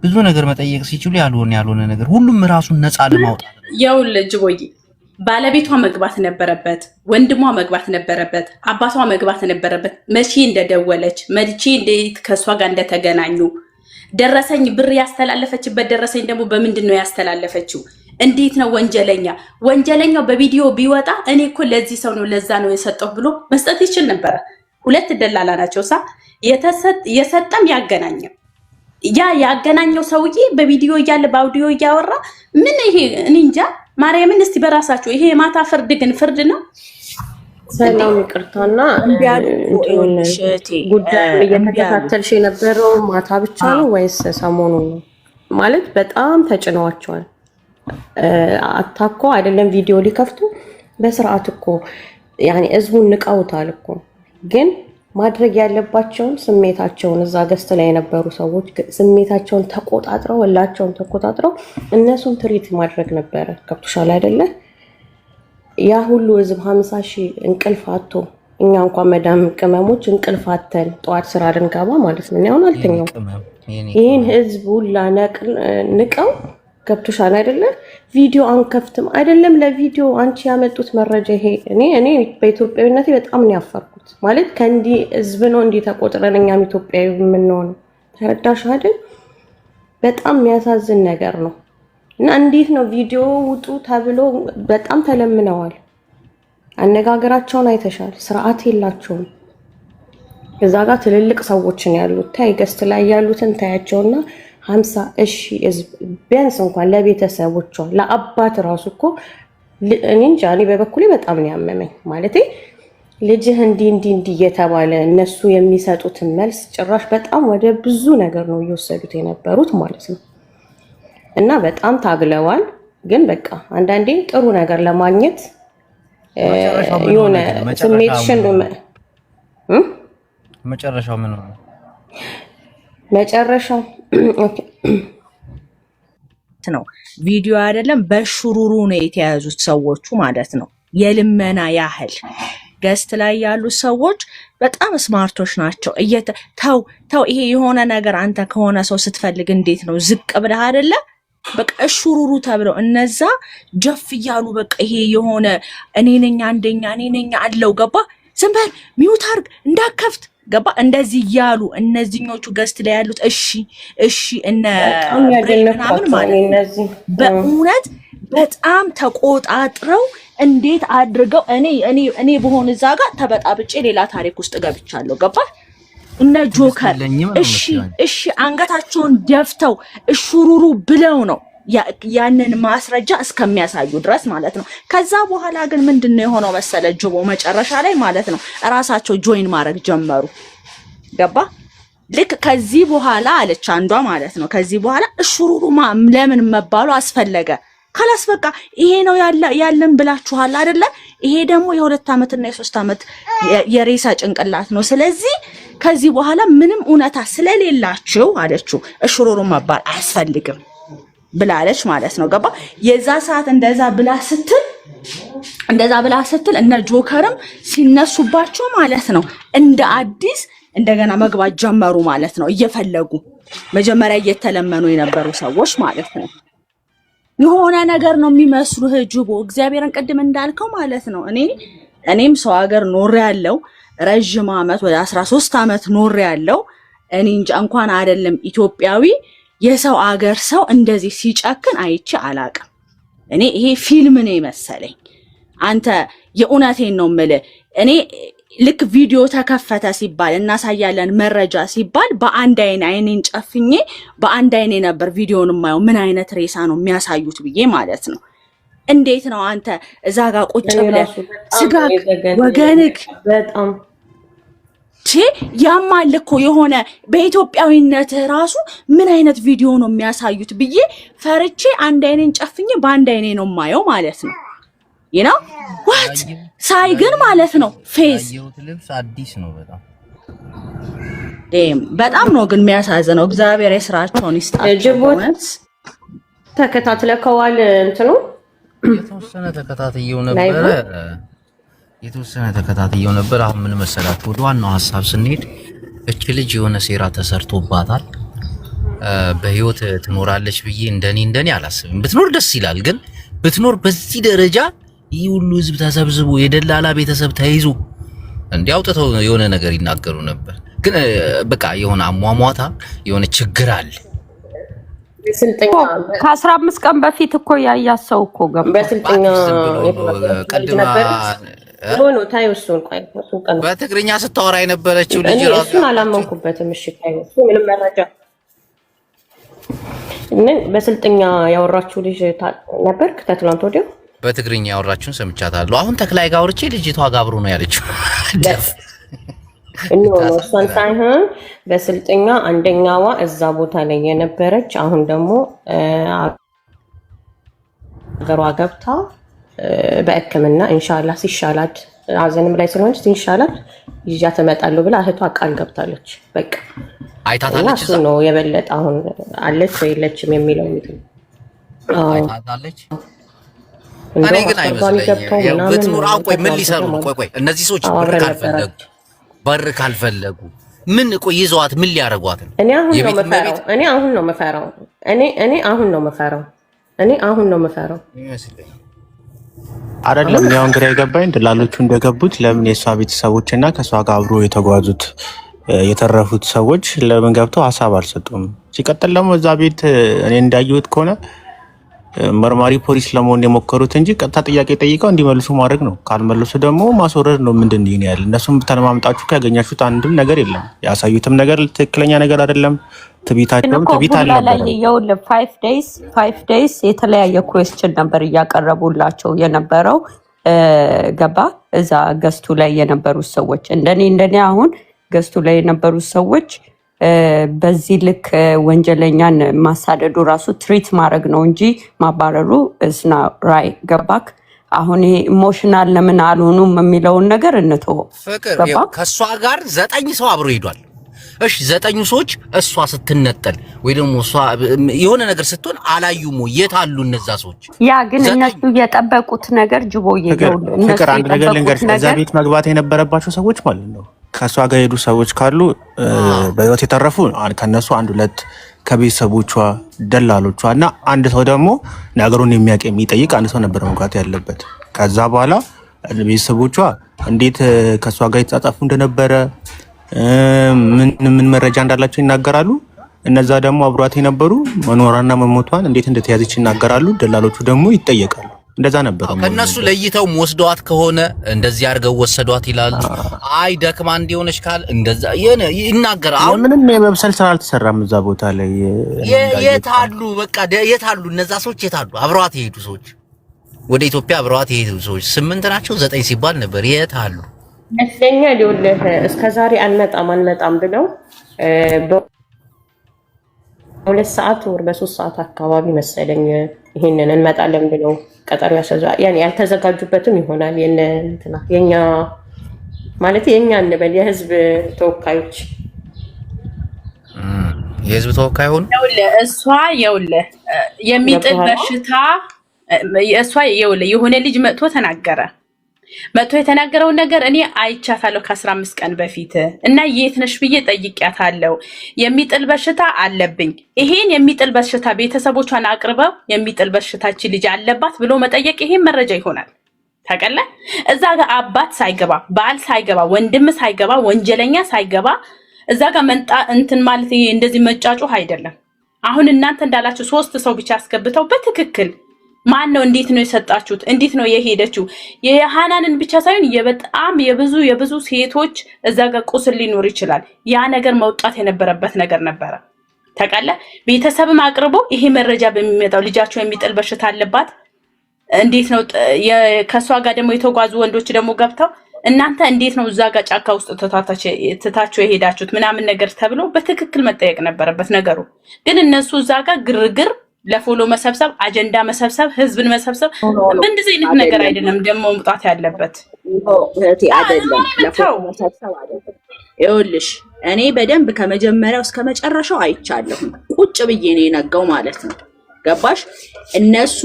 ብዙ ነገር መጠየቅ ሲችሉ ያልሆነ ነገር ሁሉም ራሱን ነፃ ለማውጣት ይኸውልህ ጅቦዬ ባለቤቷ መግባት ነበረበት፣ ወንድሟ መግባት ነበረበት፣ አባቷ መግባት ነበረበት። መቼ እንደደወለች መቼ እንዴት ከሷ ጋር እንደተገናኙ ደረሰኝ ብር ያስተላለፈችበት ደረሰኝ ደግሞ በምንድን ነው ያስተላለፈችው? እንዴት ነው ወንጀለኛው በቪዲዮ ቢወጣ እኔ እኮ ለዚህ ሰው ነው ለዛ ነው የሰጠው ብሎ መስጠት ይችል ነበር። ሁለት ደላላ ናቸው የሰጠም ያገናኘው ያገናኘው ሰውዬ በቪዲዮ እያለ በአውዲዮ እያወራ ምን ይሄ እኔ እንጃ። ማርያምን እስቲ በራሳችሁ ይሄ የማታ ፍርድ ግን ፍርድ ነው። ሰላም ይቅርታና ጉዳዩን እየተከታተልሽ የነበረው ማታ ብቻ ነው ወይስ ሰሞኑን ነው? ማለት በጣም ተጭነዋቸዋል። አታኮ አይደለም ቪዲዮ ሊከፍቱ በስርዓት እኮ ያኔ ህዝቡን ንቀውታል እኮ። ግን ማድረግ ያለባቸውን ስሜታቸውን እዛ ገስት ላይ የነበሩ ሰዎች ስሜታቸውን ተቆጣጥረው ወላቸውን ተቆጣጥረው እነሱን ትሪት ማድረግ ነበረ። ገብቶሻል አይደለ? ያ ሁሉ ህዝብ 50 ሺህ እንቅልፍ አጥቶ እኛ እንኳን መዳም ቅመሞች እንቅልፍ አጥተን ጠዋት ስራ ልንገባ ማለት ነው። አሁን አልተኛው ይሄን ህዝብ ሁላ ንቀው ገብቶሻል አይደለ? ቪዲዮ አንከፍትም አይደለም ለቪዲዮ አንቺ ያመጡት መረጃ ይሄ እኔ በኢትዮጵያዊነቴ በጣም ነው ያፈርኩት። ማለት ከእንዲ ህዝብ ነው እንዲ ተቆጥረን እኛም ኢትዮጵያዊ የምንሆነው። ተረዳሽ አይደል? በጣም የሚያሳዝን ነገር ነው። እና እንዴት ነው ቪዲዮ ውጡ ተብሎ በጣም ተለምነዋል። አነጋገራቸውን አይተሻል። ስርዓት የላቸውም። እዛ ጋር ትልልቅ ሰዎችን ያሉት ታይ ገስት ላይ ያሉትን ታያቸውና 50 ሺህ ህዝብ ቢያንስ እንኳን ለቤተሰቦቿ ለአባት ራሱ እኮ እኔ እንጃ። እኔ በበኩሌ በጣም ነው ያመመኝ። ማለቴ ልጅህ እንዲ እየተባለ እነሱ የሚሰጡትን መልስ ጭራሽ በጣም ወደ ብዙ ነገር ነው እየወሰዱት የነበሩት ማለት ነው። እና በጣም ታግለዋል። ግን በቃ አንዳንዴ ጥሩ ነገር ለማግኘት የሆነ ስሜትሽን መጨረሻው ምን ነው? መጨረሻው ነው ቪዲዮ አይደለም፣ በሽሩሩ ነው የተያዙት ሰዎቹ ማለት ነው። የልመና ያህል ገስት ላይ ያሉ ሰዎች በጣም ስማርቶች ናቸው። ተው ይሄ የሆነ ነገር አንተ ከሆነ ሰው ስትፈልግ እንዴት ነው ዝቅ ብለህ አይደለ በቃ እሹሩሩ ተብለው እነዛ ጀፍ እያሉ በቃ ይሄ የሆነ እኔ ነኝ አንደኛ እኔ ነኝ አለው ገባ ዝም በል ሚውት አድርግ እንዳከፍት ገባ እንደዚህ እያሉ እነዚህኞቹ ገስት ላይ ያሉት እሺ እነ ምናምን ማለት በእውነት በጣም ተቆጣጥረው እንዴት አድርገው እኔ በሆነ እዛ ጋር ተበጣብጬ ሌላ ታሪክ ውስጥ ገብቻለሁ ገባ እነ ጆከር እሺ አንገታቸውን ደፍተው እሹሩሩ ብለው ነው ያንን ማስረጃ እስከሚያሳዩ ድረስ ማለት ነው። ከዛ በኋላ ግን ምንድነው የሆነው መሰለ ጅቦ መጨረሻ ላይ ማለት ነው ራሳቸው ጆይን ማድረግ ጀመሩ ገባ ልክ ከዚህ በኋላ አለች አንዷ ማለት ነው ከዚህ በኋላ እሹሩሩ ለምን መባሉ አስፈለገ ካላስ በቃ ይሄ ነው ያለን ብላችኋል አይደለ ይሄ ደግሞ የ2 አመትና የ3 አመት የሬሳ ጭንቅላት ነው ስለዚህ ከዚህ በኋላ ምንም እውነታ ስለሌላችሁ አለችው እሹሩሩ መባል አያስፈልግም ብላለች ማለት ነው ገባ የዛ ሰዓት እንደዛ ብላ ስትል እነ ጆከርም ሲነሱባቸው ማለት ነው እንደ አዲስ እንደገና መግባት ጀመሩ ማለት ነው እየፈለጉ መጀመሪያ እየተለመኑ የነበሩ ሰዎች ማለት ነው የሆነ ነገር ነው የሚመስሉህ ጅቦ እግዚአብሔርን ቅድም እንዳልከው ማለት ነው እኔም ሰው ሀገር ኖር ያለው ረጅም አመት ወደ 13 አመት ኖር ያለው እኔ እንጃ እንኳን አይደለም ኢትዮጵያዊ የሰው አገር ሰው እንደዚህ ሲጨክን አይቼ አላቅም እኔ ይሄ ፊልም ነው መሰለኝ አንተ የኡናቴን ነው የምልህ እኔ ልክ ቪዲዮ ተከፈተ ሲባል እናሳያለን መረጃ ሲባል በአንድ አይኔን ጨፍኜ በአንድ አይኔ ነበር ቪዲዮውን ማየው ምን አይነት ሬሳ ነው የሚያሳዩት ብዬ ማለት ነው እንዴት ነው አንተ እዛ ጋር ቁጭ ብለህ ስጋ ወገንክ በጣም ያማል እኮ የሆነ በኢትዮጵያዊነት ራሱ ምን አይነት ቪዲዮ ነው የሚያሳዩት ብዬ ፈርቼ አንድ አይኔን ጨፍኜ በአንድ አይኔ ነው ማየው ማለት ነው what ሳይ ግን ማለት ነው ፌስ ልብስ አዲስ ነው በጣም ነው ግን የሚያሳዝነው እግዚአብሔር የስራቸውን ይስጣቸው ተከታትለከዋል እንትኑ የተወሰነ ተከታትየው ነበር አሁን ምን መሰላችሁ ወደ ዋናው ሐሳብ ስንሄድ እቺ ልጅ የሆነ ሴራ ተሰርቶባታል በህይወት ትኖራለች ብዬ እንደኔ አላስብም ብትኖር ደስ ይላል ግን ብትኖር በዚህ ደረጃ ይህ ሁሉ ህዝብ ተሰብስቦ የደላላ ቤተሰብ ተይዞ እንዲያውጥተው የሆነ ነገር ይናገሩ ነበር ግን በቃ የሆነ አሟሟታ የሆነ ችግር አለ ከ15 ቀን በፊት እኮ ያያሰው እኮ ገባ በስልጠኛ ቀድማ ሆኖ ታይውሱን ቆይ በትግርኛ ስታወራ የነበረችው ልጅ ራሱ እሱን አላመንኩበትም እሺ ታይውሱ ምንም መረጃ በስልጠኛ ያወራችሁ ልጅ ነበር ከትላንት ወዲያ በትግርኛ ያወራችሁን ሰምቻታለሁ አሁን ተክላይ ጋር ወርቼ ልጅቷ ጋብሩ ነው ያለችው እሷን ሳይሆን በስልጠኛ አንደኛዋ እዛ ቦታ ላይ የነበረች አሁን ደግሞ አገሯ ገብታ በሕክምና ኢንሻአላህ ሲሻላት አዘንም ላይ ስለሆነች ሲሻላት ይያ ተመጣጣለው ብላ እህቷ ቃል ገብታለች በቃ አይታታለች እሱ ነው የበለጠ አሁን አለች ወይ የለችም የሚለው አይታታለች እኔ ግን አይመስለኝም ብትኖር ቆይ ምን ሊሰሩ ነው ቆይ እነዚህ ሰዎች በር ካልፈለጉ ምን ቆይ ይዘዋት ምን ሊያረጓት ነው እኔ አሁን ነው መፈራው አይደለም ያው እንግዲህ የገባኝ ደላሎቹ እንደገቡት ለምን የሷ ቤተሰቦችና ከሷ ጋር አብሮ የተጓዙት የተረፉት ሰዎች ለምን ገብተው ሐሳብ አልሰጡም ሲቀጥል ደግሞ እዛ ቤት እኔ እንዳየሁት ከሆነ መርማሪ ፖሊስ ለመሆን የሞከሩት እንጂ ቀጥታ ጥያቄ ጠይቀው እንዲመልሱ ማድረግ ነው ካልመለሱ ደግሞ ማስወረድ ነው ምንድን ነው ያለ እነሱም ተለማምጣችሁ ካገኛችሁት አንድም ነገር የለም ያሳዩትም ነገር ትክክለኛ ነገር አይደለም ትቢታቸውም ትቢት አልነበረም ይኸውል 5 days የተለያየ ኩዌስችን ነበር እያቀረቡላቸው የነበረው ገባ እዛ ገስቱ ላይ የነበሩ ሰዎች እንደኔ አሁን ገስቱ ላይ የነበሩ ሰዎች በዚህ ልክ ወንጀለኛን ማሳደዱ ራሱ ትሪት ማድረግ ነው እንጂ ማባረሩ እስና ራይ ገባክ አሁን ይሄ ኢሞሽናል ለምን አልሆኑም የሚለውን ነገር እንተው ፍቅር ከሷ ጋር 9 ሰው አብሮ ሄዷል እሺ 9 ሰዎች እሷ ስትነጠል ወይ ደግሞ እሷ የሆነ ነገር ስትሆን አላዩም ወይ? የት አሉ እነዛ ሰዎች? ያ ግን እነሱ የጠበቁት ነገር ጅቦዬ ነው። ፍቅር አንድ ነገር ልንገርሽ፣ እዛ ቤት መግባት የነበረባቸው ሰዎች ማለት ነው ከእሷ ጋር ሄዱ ሰዎች ካሉ በህይወት የተረፉ ከነሱ 1-2 ከቤተሰቦቿ ደላሎቿ እና አንድ ሰው ደግሞ ነገሩን የሚጠይቅ አንድ ሰው ነበር መግባት ያለበት። ከዛ በኋላ ቤተሰቦቿ እንዴት ከእሷ ጋር የተጻጻፉ እንደነበረ ምን መረጃ እንዳላቸው ይናገራሉ። እነዛ ደግሞ አብሯት የነበሩ መኖራና መሞቷን እንዴት እንደተያዘች ይናገራሉ። ደላሎቹ ደግሞ ይጠየቃሉ። እንደዛ ነበር። ከነሱ ለይተው ወስደዋት ከሆነ እንደዚህ አድርገው ወሰዷት ይላሉ። አይ ደክማ እንዲሆነች ካል እንደዛ ይናገራሉ። ምንም የመብሰል ስራ አልተሰራም እዛ ቦታ ላይ። የታሉ በቃ የታሉ እነዛ ሰዎች? የታሉ አብሯት የሄዱ ሰዎች? ወደ ኢትዮጵያ አብሯት የሄዱ ሰዎች 8 ናቸው 9 ሲባል ነበር። የታሉ መስለኛል። ይኸውልህ እስከዛሬ አንመጣም ብለው በ2 ሰዓት ወር በ3 ሰዓት አካባቢ መሰለኝ ይሄንን እንመጣለን ብለው ቀጠሮ ያሰዛል። ያኔ ያልተዘጋጁበትም ይሆናል። የኛ ማለት የኛ እንበል የህዝብ ተወካዮች የህዝብ ተወካይ ሆኑ። እሷ የሚጥል በሽታ እሷ የሆነ ልጅ መጥቶ ተናገረ። መጥቶ የተናገረውን ነገር እኔ አይቻታለሁ ከ15 ቀን በፊት እና የት ነሽ ብዬ ጠይቄያታለሁ። የሚጥል በሽታ አለብኝ፣ ይሄን የሚጥል በሽታ ቤተሰቦቿን አቅርበው የሚጥል በሽታች ልጅ አለባት ብሎ መጠየቅ ይሄን መረጃ ይሆናል። ታቀለ እዛ ጋር አባት ሳይገባ ባል ሳይገባ ወንድም ሳይገባ ወንጀለኛ ሳይገባ እዛ ጋር መንጣ እንትን ማለት ይሄ እንደዚህ መጫጩህ አይደለም። አሁን እናንተ እንዳላችሁ 3 ሰው ብቻ አስገብተው በትክክል ማን ነው እንዴት ነው የሰጣችሁት? እንዴት ነው የሄደችው? የሃናንን ብቻ ሳይሆን በጣም የብዙ ሴቶች እዛ ጋር ቁስል ሊኖር ይችላል። ያ ነገር መውጣት የነበረበት ነገር ነበረ። ታውቃለ ቤተሰብም አቅርቦ ይሄ መረጃ በሚመጣው ልጃቸው የሚጥል በሽታ አለባት እንዴት ነው ከሷ ጋር ደግሞ የተጓዙ ወንዶች ደግሞ ገብተው እናንተ እንዴት ነው እዛ ጋር ጫካ ውስጥ ትታችሁ የሄዳችሁት ምናምን ነገር ተብሎ በትክክል መጠየቅ ነበረበት ነገሩ። ግን እነሱ እዛ ጋር ግርግር ለፎሎ መሰብሰብ አጀንዳ መሰብሰብ ህዝብን መሰብሰብ እንደዚህ አይነት ነገር አይደለም ደግሞ መውጣት ያለበት። እህቴ አይደለም ለፎሎ መሰብሰብ አይደለም። ይኸውልሽ እኔ በደንብ ከመጀመሪያው እስከ መጨረሻው አይቻለሁ። ቁጭ ብዬ ነው የነጋው ማለት ነው። ገባሽ? እነሱ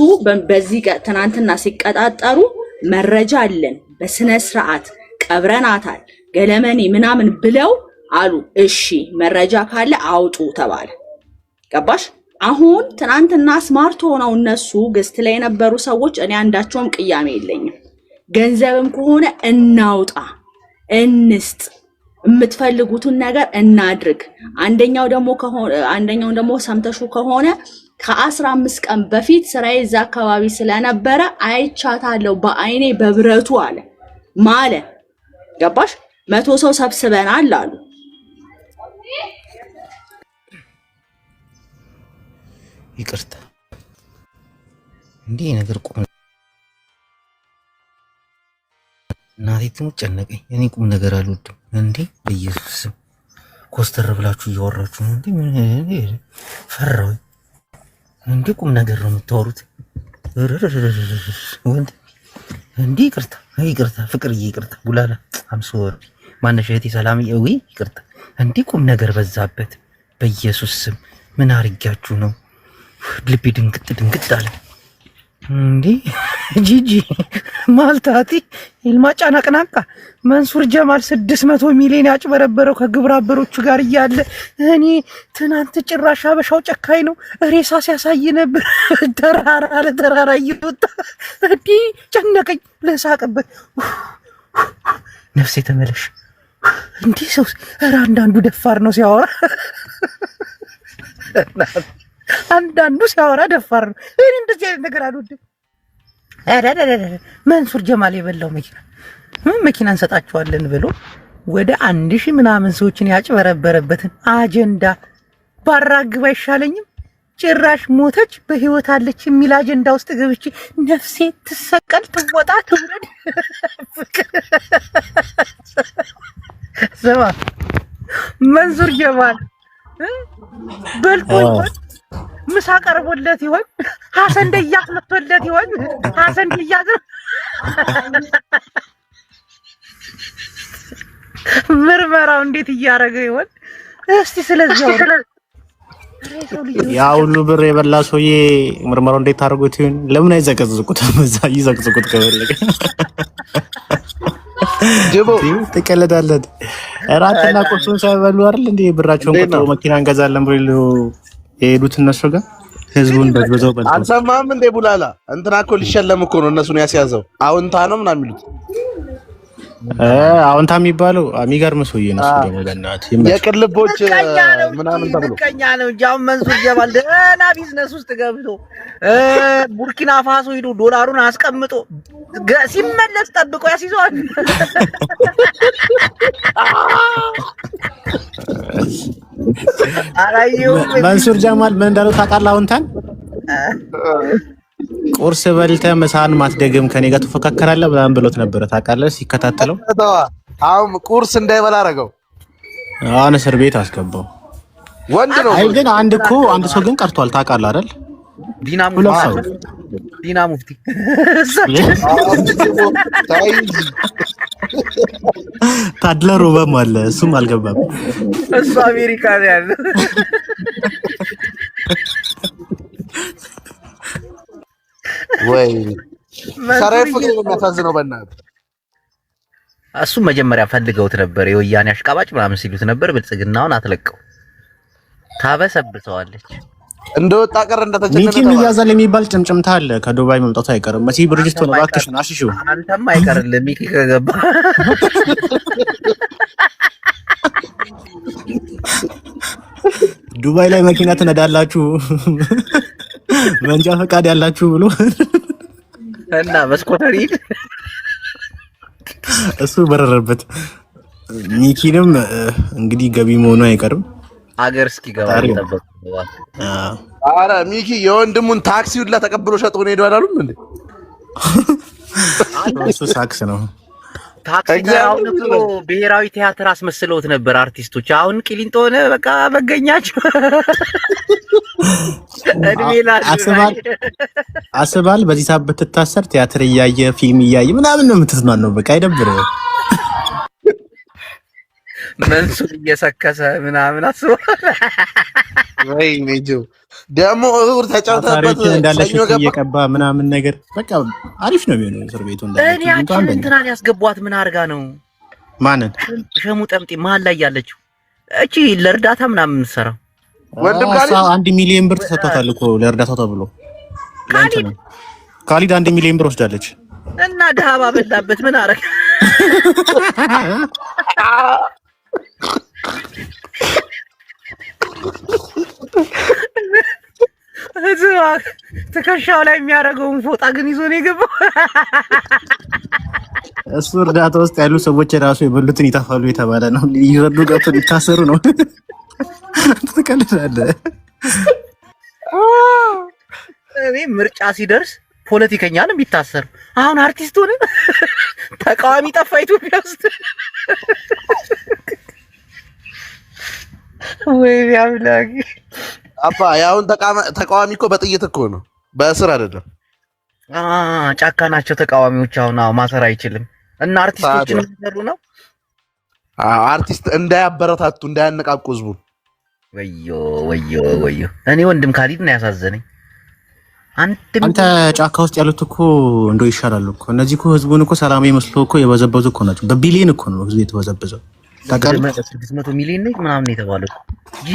በዚህ ትናንትና ሲቀጣጠሩ መረጃ አለን በስነ ስርዓት ቀብረናታል ገለመኔ ምናምን ብለው አሉ። እሺ መረጃ ካለ አውጡ ተባለ። ገባሽ? አሁን ትናንትና ስማርት ሆነው እነሱ ገስት ላይ የነበሩ ሰዎች እኔ አንዳቸውም ቅያሜ የለኝም። ገንዘብም ከሆነ እናውጣ እንስጥ የምትፈልጉትን ነገር እናድርግ። አንደኛው ደግሞ ሰምተሹ ከሆነ ከ15 ቀን በፊት ስራዬ እዛ አካባቢ ስለነበረ አይቻታለሁ በአይኔ በብረቱ አለ ማለ። ገባሽ? 100 ሰው ሰብስበናል አሉ። ይቅርታ እንዴ ነገር ቁም እናቴ ትሙት ጨነቀኝ። እኔ ቁም ነገር አልወድም እንዴ በኢየሱስ ስም ኮስተር ብላችሁ እያወራችሁ ነው እንዴ? ምን ፈራው እንዴ? ቁም ነገር ነው የምታወሩት ወንድ እንዴ? ይቅርታ ፍቅርዬ ይቅርታ ቡላላ አምሶር ማነሽ እህቴ ሰላምዬ ወይ ይቅርታ እንዴ ቁም ነገር በዛበት በኢየሱስ ስም ምን አርጋችሁ ነው? ልቤ ድንግጥ አለ እንዴ። ጂጂ ማልታቲ ኢልማጫ ናቅናቃ መንሱር ጀማል 600 ሚሊዮን ያጭበረበረው ከግብረ አበሮቹ ጋር እያለ እኔ ትናንት ጭራሽ አበሻው ጨካኝ ነው ሬሳ ሲያሳይ ነበር። ተራራ እየወጣ እንዴ ጨነቀኝ። ለሳቀበት ነፍሴ ተመለሽ እንዴ ሰው ኧረ አንዳንዱ ደፋር ነው ሲያወራ አንዳንዱ ሲያወራ ደፋር ነው። እኔ እንደዚህ አይነት ነገር አልወድም። መንሱር ጀማል የበላው መኪና እንሰጣቸዋለን ብሎ ወደ 1000 ምናምን ሰዎችን ያጭበረበረበትን አጀንዳ ባራግብ አይሻለኝም? ጭራሽ ሞተች በህይወት አለች የሚል አጀንዳ ውስጥ ገብቼ ነፍሴ ትሰቀል ትወጣ ትውረድ። ስማ መንሱር ጀማል በልቶ ይሆን? ምሳ ቀርቦለት ይሆን? ሐሰን ደያት መጥቶለት ይሆን? ሐሰን ደያት ምርመራው እንዴት እያደረገ ይሆን? እስቲ ስለዚህ ያ ሁሉ ብር የበላ ሰውዬ ምርመራው እንዴት አድርጎት ይሁን? ለምን አይዘቀዝቁትም? እዛ ይዘቅዝቁት ከፈለገ። ጅቦ ትቀለዳለህ። እራትና ቁርሱን ሳይበሉ አይደል እንዴ ብራቸውን ቆጥሮ መኪና እንገዛለን ብሎ የሄዱት እነሱ ጋር ህዝቡን በዝበዛው በልተው። አልሰማህም እንዴ ቡላላ? እንትና እኮ ሊሸለም እኮ ነው እነሱን ያስያዘው። አዎንታ ነው ምናምን የሚሉት አዎንታ የሚባለው የሚገርም ሰውዬ ነው። እሱ ደግሞ ለእናትህ የቅልቦች ምናምን ተብሎ ምቀኛ ነው እንጂ አሁን መንሱር ጀማል ደህና ቢዝነስ ውስጥ ገብቶ ቡርኪና ፋሶ ሄዶ ዶላሩን አስቀምጦ ሲመለስ ጠብቆ ያስይዘዋል። መንሱር ጀማል ምን እንዳለው ታውቃለህ? አዎንታን ቁርስ በልተህ ምሳህን ማትደግም ከኔ ጋር ትፎካከራለህ ምናምን ብሎት ነበረ። ታውቃለህ? ሲከታተለው አሁን ቁርስ እንዳይበላ አደረገው። አሁን እስር ቤት አስገባው። ወንድ ነው። አይ ግን አንድ ሰው ግን ቀርቷል። ታውቃለህ አይደል? ዲና ሙፍቲ ታድለ ሮበም አለ። እሱም አልገባም። እሱ አሜሪካ ነው ያለው። ወይ ሰራይ ፍቅር ነው የሚያሳዝነው። በእናትህ እሱም መጀመሪያ ፈልገውት ነበር። የወያኔ አሽቃባጭ ምናምን ሲሉት ነበር። ብልጽግናውን አትለቀው ታበሰብሰዋለች። እንደወጣ ቀር እንደተጀነነ ሚኪም እያዛል የሚባል ጭምጭምታ አለ። ከዱባይ መምጣቱ አይቀርም። መሲ ብርጅስቶን እባክሽን አሽሺው። አንተም አይቀርልህ ሚኪ ከገባ ዱባይ ላይ መኪና ትነዳላችሁ መንጃ ፈቃድ ያላችሁ ብሎ እና በስኮተሪ እሱ በረረበት። ሚኪንም እንግዲህ ገቢ መሆኑ አይቀርም። አገር እስኪገባ ተጠበቁ። አረ ሚኪ የወንድሙን ታክሲ ሁላ ተቀብሎ ሸጦ ነው ሄዶ አላሉም እንዴ? እሱ ሳክስ ነው። ታክሲ ጋር ብሔራዊ ቲያትር አስመስለውት ነበር አርቲስቶች። አሁን ቂሊንጦ ሆነ በቃ መገኛቸው። እድሜ አስባል በዚህ ሰዓት ብትታሰር ቲያትር እያየ ፊልም እያየ ምናምን ነው የምትዝናነው። በቃ አይደብርም? መንሱር እየሰከሰ ምናምን አስባል። ወይ ሜጆ ደግሞ እሑድ ተጫውተበት እንዳለሽ እየቀባ ምናምን ነገር በቃ አሪፍ ነው የሚሆነው እስር ቤቱ። እኔ አንቺን እንትናን ያስገቧት ምን አድርጋ ነው? ማንን? ሸሙ ጠምጤ መሀል ላይ ያለችው እቺ ለእርዳታ ምናምን የምትሰራው ወንድም ካሊ 1 ሚሊዮን ብር ተሰጥቷታል እኮ ለእርዳታው ተብሎ። ካሊድ 1 ሚሊዮን ብር ወስዳለች እና ድሃ ባበላበት ምን አደረገ? ትከሻው ላይ የሚያደርገውን ፎጣ ግን ይዞ ነው የገባው። እሱ እርዳታ ውስጥ ያሉ ሰዎች ራሱ የበሉትን ይተፋሉ የተባለ ነው። ይረዱ ገብተው ሊታሰሩ ነው። ትቀልዳለህ። እኔ ምርጫ ሲደርስ ፖለቲከኛ ነው የሚታሰሩ። አሁን አርቲስት ሆነ ተቃዋሚ ጠፋ ኢትዮጵያ ውስጥ። ወይ ያምላክ አባ ያውን ተቃዋሚ እኮ በጥይት እኮ ነው፣ በእስር አይደለም። ጫካ ናቸው ተቃዋሚዎች። አሁን ማሰር አይችልም። እና አርቲስቶችን እየሰሩ ነው። አርቲስት እንዳያበረታቱ እንዳያነቃቁ ህዝቡን። ወዮ እኔ ወንድም ካሊድ ነው ያሳዘነኝ። አንተ ጫካ ውስጥ ያሉት እኮ እንደው ይሻላሉ እኮ እነዚህ እኮ ህዝቡን እኮ ሰላማዊ መስሎ እኮ የበዘበዙ እኮ ናቸው። በቢሊየን እኮ ነው ህዝቡ የተበዘበዘው። ታውቃለህ 600 ሚሊዮን ነው ምናምን የተባለው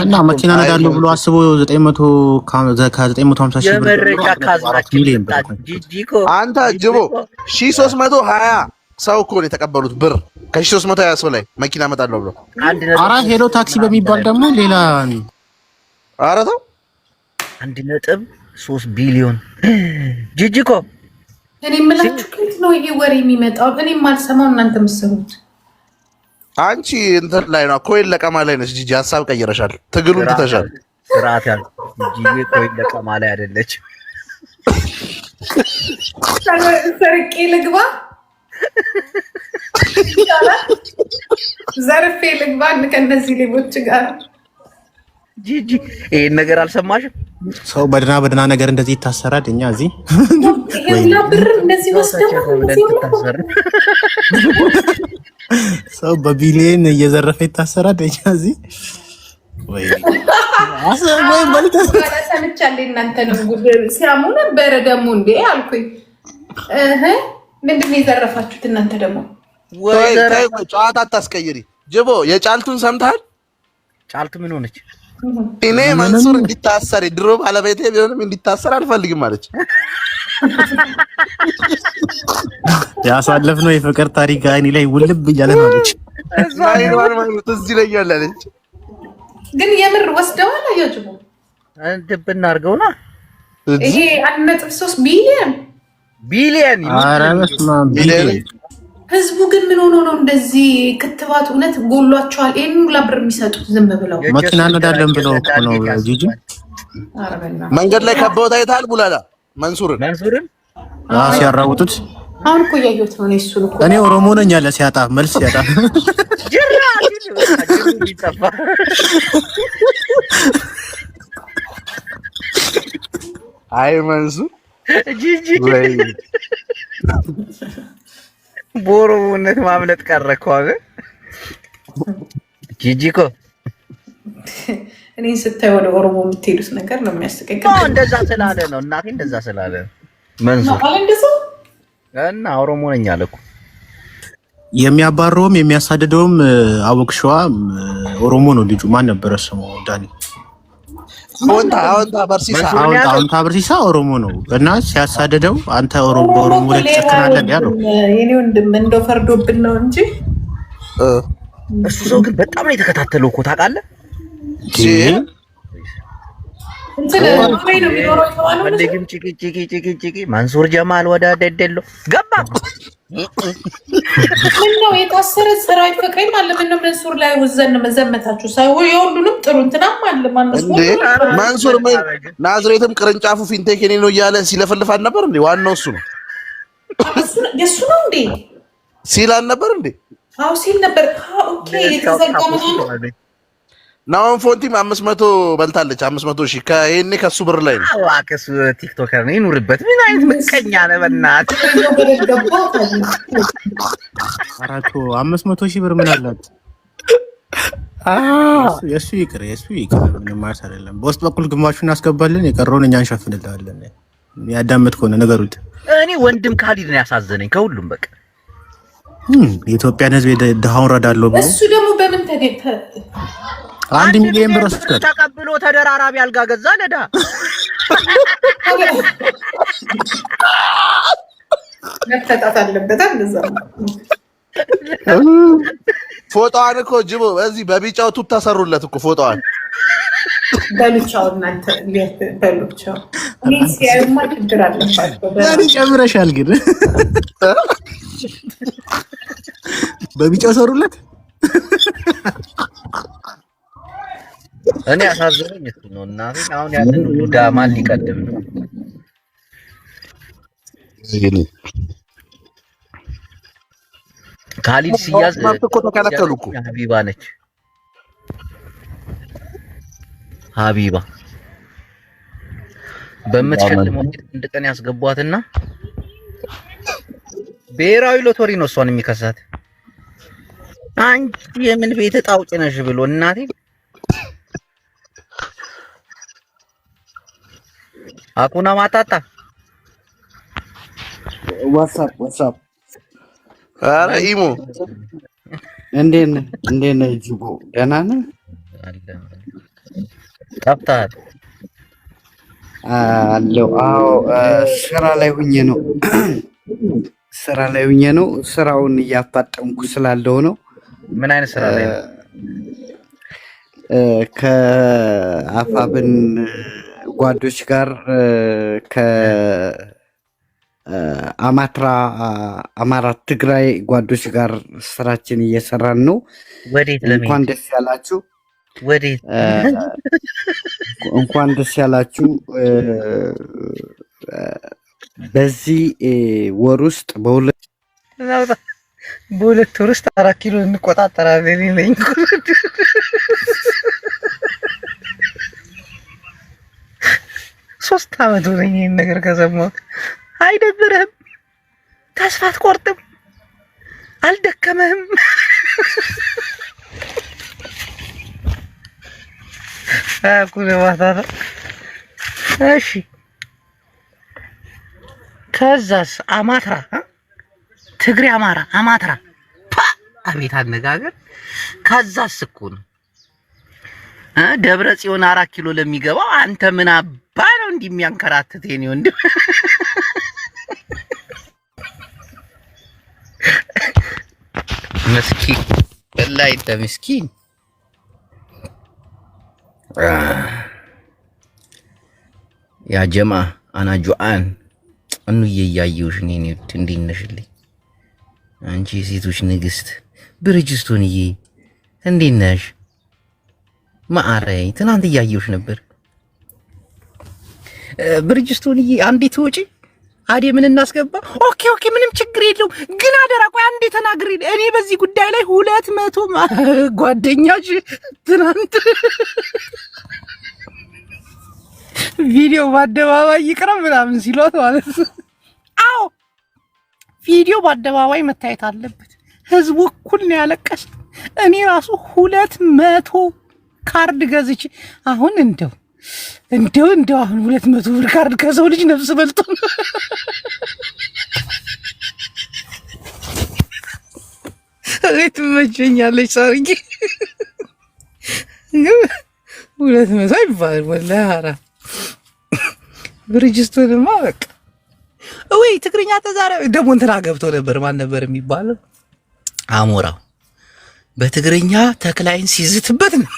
እና መኪና ነዳለሁ ብሎ አስቦ 950 ሺህ ብር የመረጃ ካዝናችን ሚሊዮን ብር። ጂጂኮ አንተ ጅቦ 1320 ሰው እኮ ነው የተቀበሉት ብር ከ1320 ሰው ላይ መኪና መጣለሁ ብሎ። ኧረ ሄሎ ታክሲ በሚባል ደግሞ ሌላ ኧረ ተው 1.3 ቢሊዮን ጂጂኮ። እኔ የምላችሁ ከየት ነው ይሄ ወሬ የሚመጣው? እኔ የማልሰማው እናንተ የምትሰሙት። አንቺ እንትን ላይ ነው ኮይን ለቀማ ላይ ነሽ ጂጂ። ሀሳብ ቀይረሻል፣ ትግሉን ትተሻል። ስርዓት ያዝ ጂጂ። ኮይን ለቀማ ላይ አይደለች። ሰርቄ ልግባ፣ ዘርፌ ልግባ ከእነዚህ ሌቦች ጋር። ጂጂ ይሄን ነገር አልሰማሽም? ሰው በድና ነገር እንደዚህ ይታሰራል። እኛ እዚህ ይሄላ ብር እንደዚህ ወስደው ሰው በቢሊየን እየዘረፈ ይታሰራል። እኛ እዚህ ወይ ሰምቻለሁ። እናንተንም ጉድ ሲያሙ ነበረ ደግሞ እንዴ አልኩኝ። ምንድን ነው የዘረፋችሁት እናንተ ደግሞ? ወይ ጨዋታ አታስቀይሪ። ጅቦ የጫልቱን ሰምተሃል? ጫልቱ ምን ሆነች? እኔ መንሱር እንዲታሰር ድሮ ባለቤቴ ቢሆንም እንዲታሰር አልፈልግም አለች። ያሳለፍነው የፍቅር ታሪክ አይኔ ላይ ውልብ እያለ ነው አለች። ማይዋን ማለት እዚህ ላይ ያለች ግን የምር ወስደዋል። አያጅቡ ድብ እናድርገውና ይሄ 1.3 ቢሊየን ኧረ በስመ አብ ቢሊየን። ህዝቡ ግን ምን ሆኖ ነው እንደዚህ? ክትባት እውነት ጎሏቸዋል። ይሄን ሁላ ብር የሚሰጡት ዝም ብለው መኪና እንወዳለን ብለው እኮ ነው ጂጂ። መንገድ ላይ ከበውት አይተሃል? ቡላላ መንሱርን ሲያራውጡት አሁን እኮ እያየሁት ነው። እሱን እኮ እኔ ኦሮሞ ነኝ አለ ሲያጣ መልስ ሲያጣ አይ መንሱር ጂጂ በኦሮሞነት ማምለጥ ቀረ እኮ አይደል? ጂጂ እኮ እኔ ስታይ ወደ ኦሮሞ የምትሄዱት ነገር ነው የሚያስቀኝ። እንደዛ ስላለ ነው እናቴ፣ እንደዛ ስላለ መንሱር እና ኦሮሞ ነኝ አለ እኮ። የሚያባረውም የሚያሳድደውም አወቅሽዋ ኦሮሞ ነው ልጁ። ማን ነበረ ስሙ? ዳኒ አዎንታ በርሲሳ ኦሮሞ ነው እና ሲያሳድደው አንተ ኦሮሞ ላይ ትጨክናለህ ያለው የኔ ወንድም እንደው ፈርዶብን ነው እንጂ እሱ ሰው ግን በጣም ነው የተከታተለው እኮ ታውቃለህ። ጭቂ መንሱር ጀማል ወደ ደደሎ ገባ። ምን ነው የታሰረ ሰራዊት ፍቅሬ ማለት ምን ነው? መንሱር ላይ ወዘን መዘመታችሁ ሰው የሁሉንም ጥሩ እንትናም አለ ማለት ነው። መንሱር ምን ናዝሬትም ቅርንጫፉ ፊንቴክ የኔ ነው እያለ ሲለፈልፍ አልነበር እንዴ? ዋናው እሱ ነው። የሱ ነው እንዴ ሲል አልነበር እንዴ? አው ሲል ነበር። ኦኬ የተዘጋ ማለት ናውን ፎንቲም 500 በልታለች። 500,000 ከይሄኔ ከሱ ብር ላይ ነው። አዋከሱ ቲክቶከር ነው ይኑርበት። ምን አይነት ምቀኛ ነው በእናትህ። አራቶ 500,000 ብር ምን አላት? የሱ ይቅር ምንም ማለት አይደለም። በውስጥ በኩል ግማሹን እናስገባለን፣ የቀረውን እኛ እንሸፍንልሃለን። ያዳመጥ ከሆነ ነገሩት። እኔ ወንድም ካሊድ ነው ያሳዘነኝ ከሁሉም በቃ። የኢትዮጵያን ሕዝብ ድሃውን ረዳለሁ ብሎ እሱ ደግሞ በምን ተገኘ? 1 ሚሊዮን ብር ተቀብሎ ተደራራቢ አልጋ ገዛ ለዳ መፈጣት አለበት። እንደዛ ፎቶዋን እኮ ጅቦ በዚህ በቢጫው ቱታ ተሰሩለት እኮ ፎቶዋን በሉቻው እናንተ በሉቻው እኔ ሲያዩማ ችግር አለባቸው። ያኔ ጨምረሻል ግን በቢጫው ሰሩለት። እኔ አሳዘነኝ እሱ ነው እናቴ። አሁን ያንን ሁሉ ዳማን ሊቀድም ነው። ካሊድ ሲያዝ እኮ ተከለከሉ እኮ። ሀቢባ ነች ሀቢባ በምትሸልመው አንድ ቀን ያስገቧትና ብሔራዊ ሎተሪ ነው እሷን የሚከሳት። አንቺ የምን ቤት ዕጣ አውጪ ነሽ ብሎ እናቴ አኩና ማታታ ዋትስአፕ ኧረ ኢሞ እንዴት ነህ ጅቦ? ደህና ነህ? ጠፍተሃል አለው። አዎ ስራ ላይ ሁኜ ነው። ስራውን እያፋጠንኩ ስላለው ነው። ምን አይነት ስራ ላይ ነው? ከአፋብን ጓዶች ጋር አማራ ትግራይ ጓዶች ጋር ስራችን እየሰራን ነው። ወዴት እንኳን ደስ ያላችሁ። ወዴት እንኳን ደስ ያላችሁ። በዚህ ወር ውስጥ በሁለት ወር ውስጥ 4 ኪሎ እንቆጣጠራለን ነኝ። 3 ዓመት ሆነኝ ይሄን ነገር ከሰማሁት። አይደብርህም? ተስፋ አትቆርጥም? አልደከመህም? አኩለ ማታታ እሺ ከዛስ አማትራ ትግሬ አማራ አማትራ አቤት አነጋገር ከዛስ እኮ ነው ደብረ ጽዮን 4 ኪሎ ለሚገባው አንተ ምን አባ ነው እንደሚያንከራትት የኔ ወንድም مسكين والله انت مسكين يا جماعة انا جوعان انو ييايوش نيني تندينشلي አንቺ ሴቶች ንግስት ብርጅስቶንዬ እንዴት ነሽ ማአረይ ትናንት እያየሁሽ ነበር ብርጅስቶንዬ አንዴ ትወጪ አዴ ምን እናስገባ ኦኬ ምንም ችግር የለውም ግን አደራ ቆይ አንዴ ተናግሪ እኔ በዚህ ጉዳይ ላይ 200 ጓደኛሽ ትናንት ቪዲዮ በአደባባይ ይቅረብ ምናምን ሲሏት ማለት አዎ ቪዲዮ በአደባባይ መታየት አለበት ህዝቡ እኩል ነው ያለቀሰ እኔ ራሱ 200 ካርድ ገዝቼ አሁን እንደው አሁን 200 ብር ካርድ ከሰው ልጅ ነፍስ በልቶ ትመቸኛለች ሳርጊ 200 አይባልም ወላሂ ኧረ ብርጅስቶንማ በቃ ወይ ትግርኛ ተዛረ ደግሞ እንትና ገብቶ ነበር ማን ነበር የሚባለው አሞራው በትግርኛ ተክላይን ሲዝትበት ነው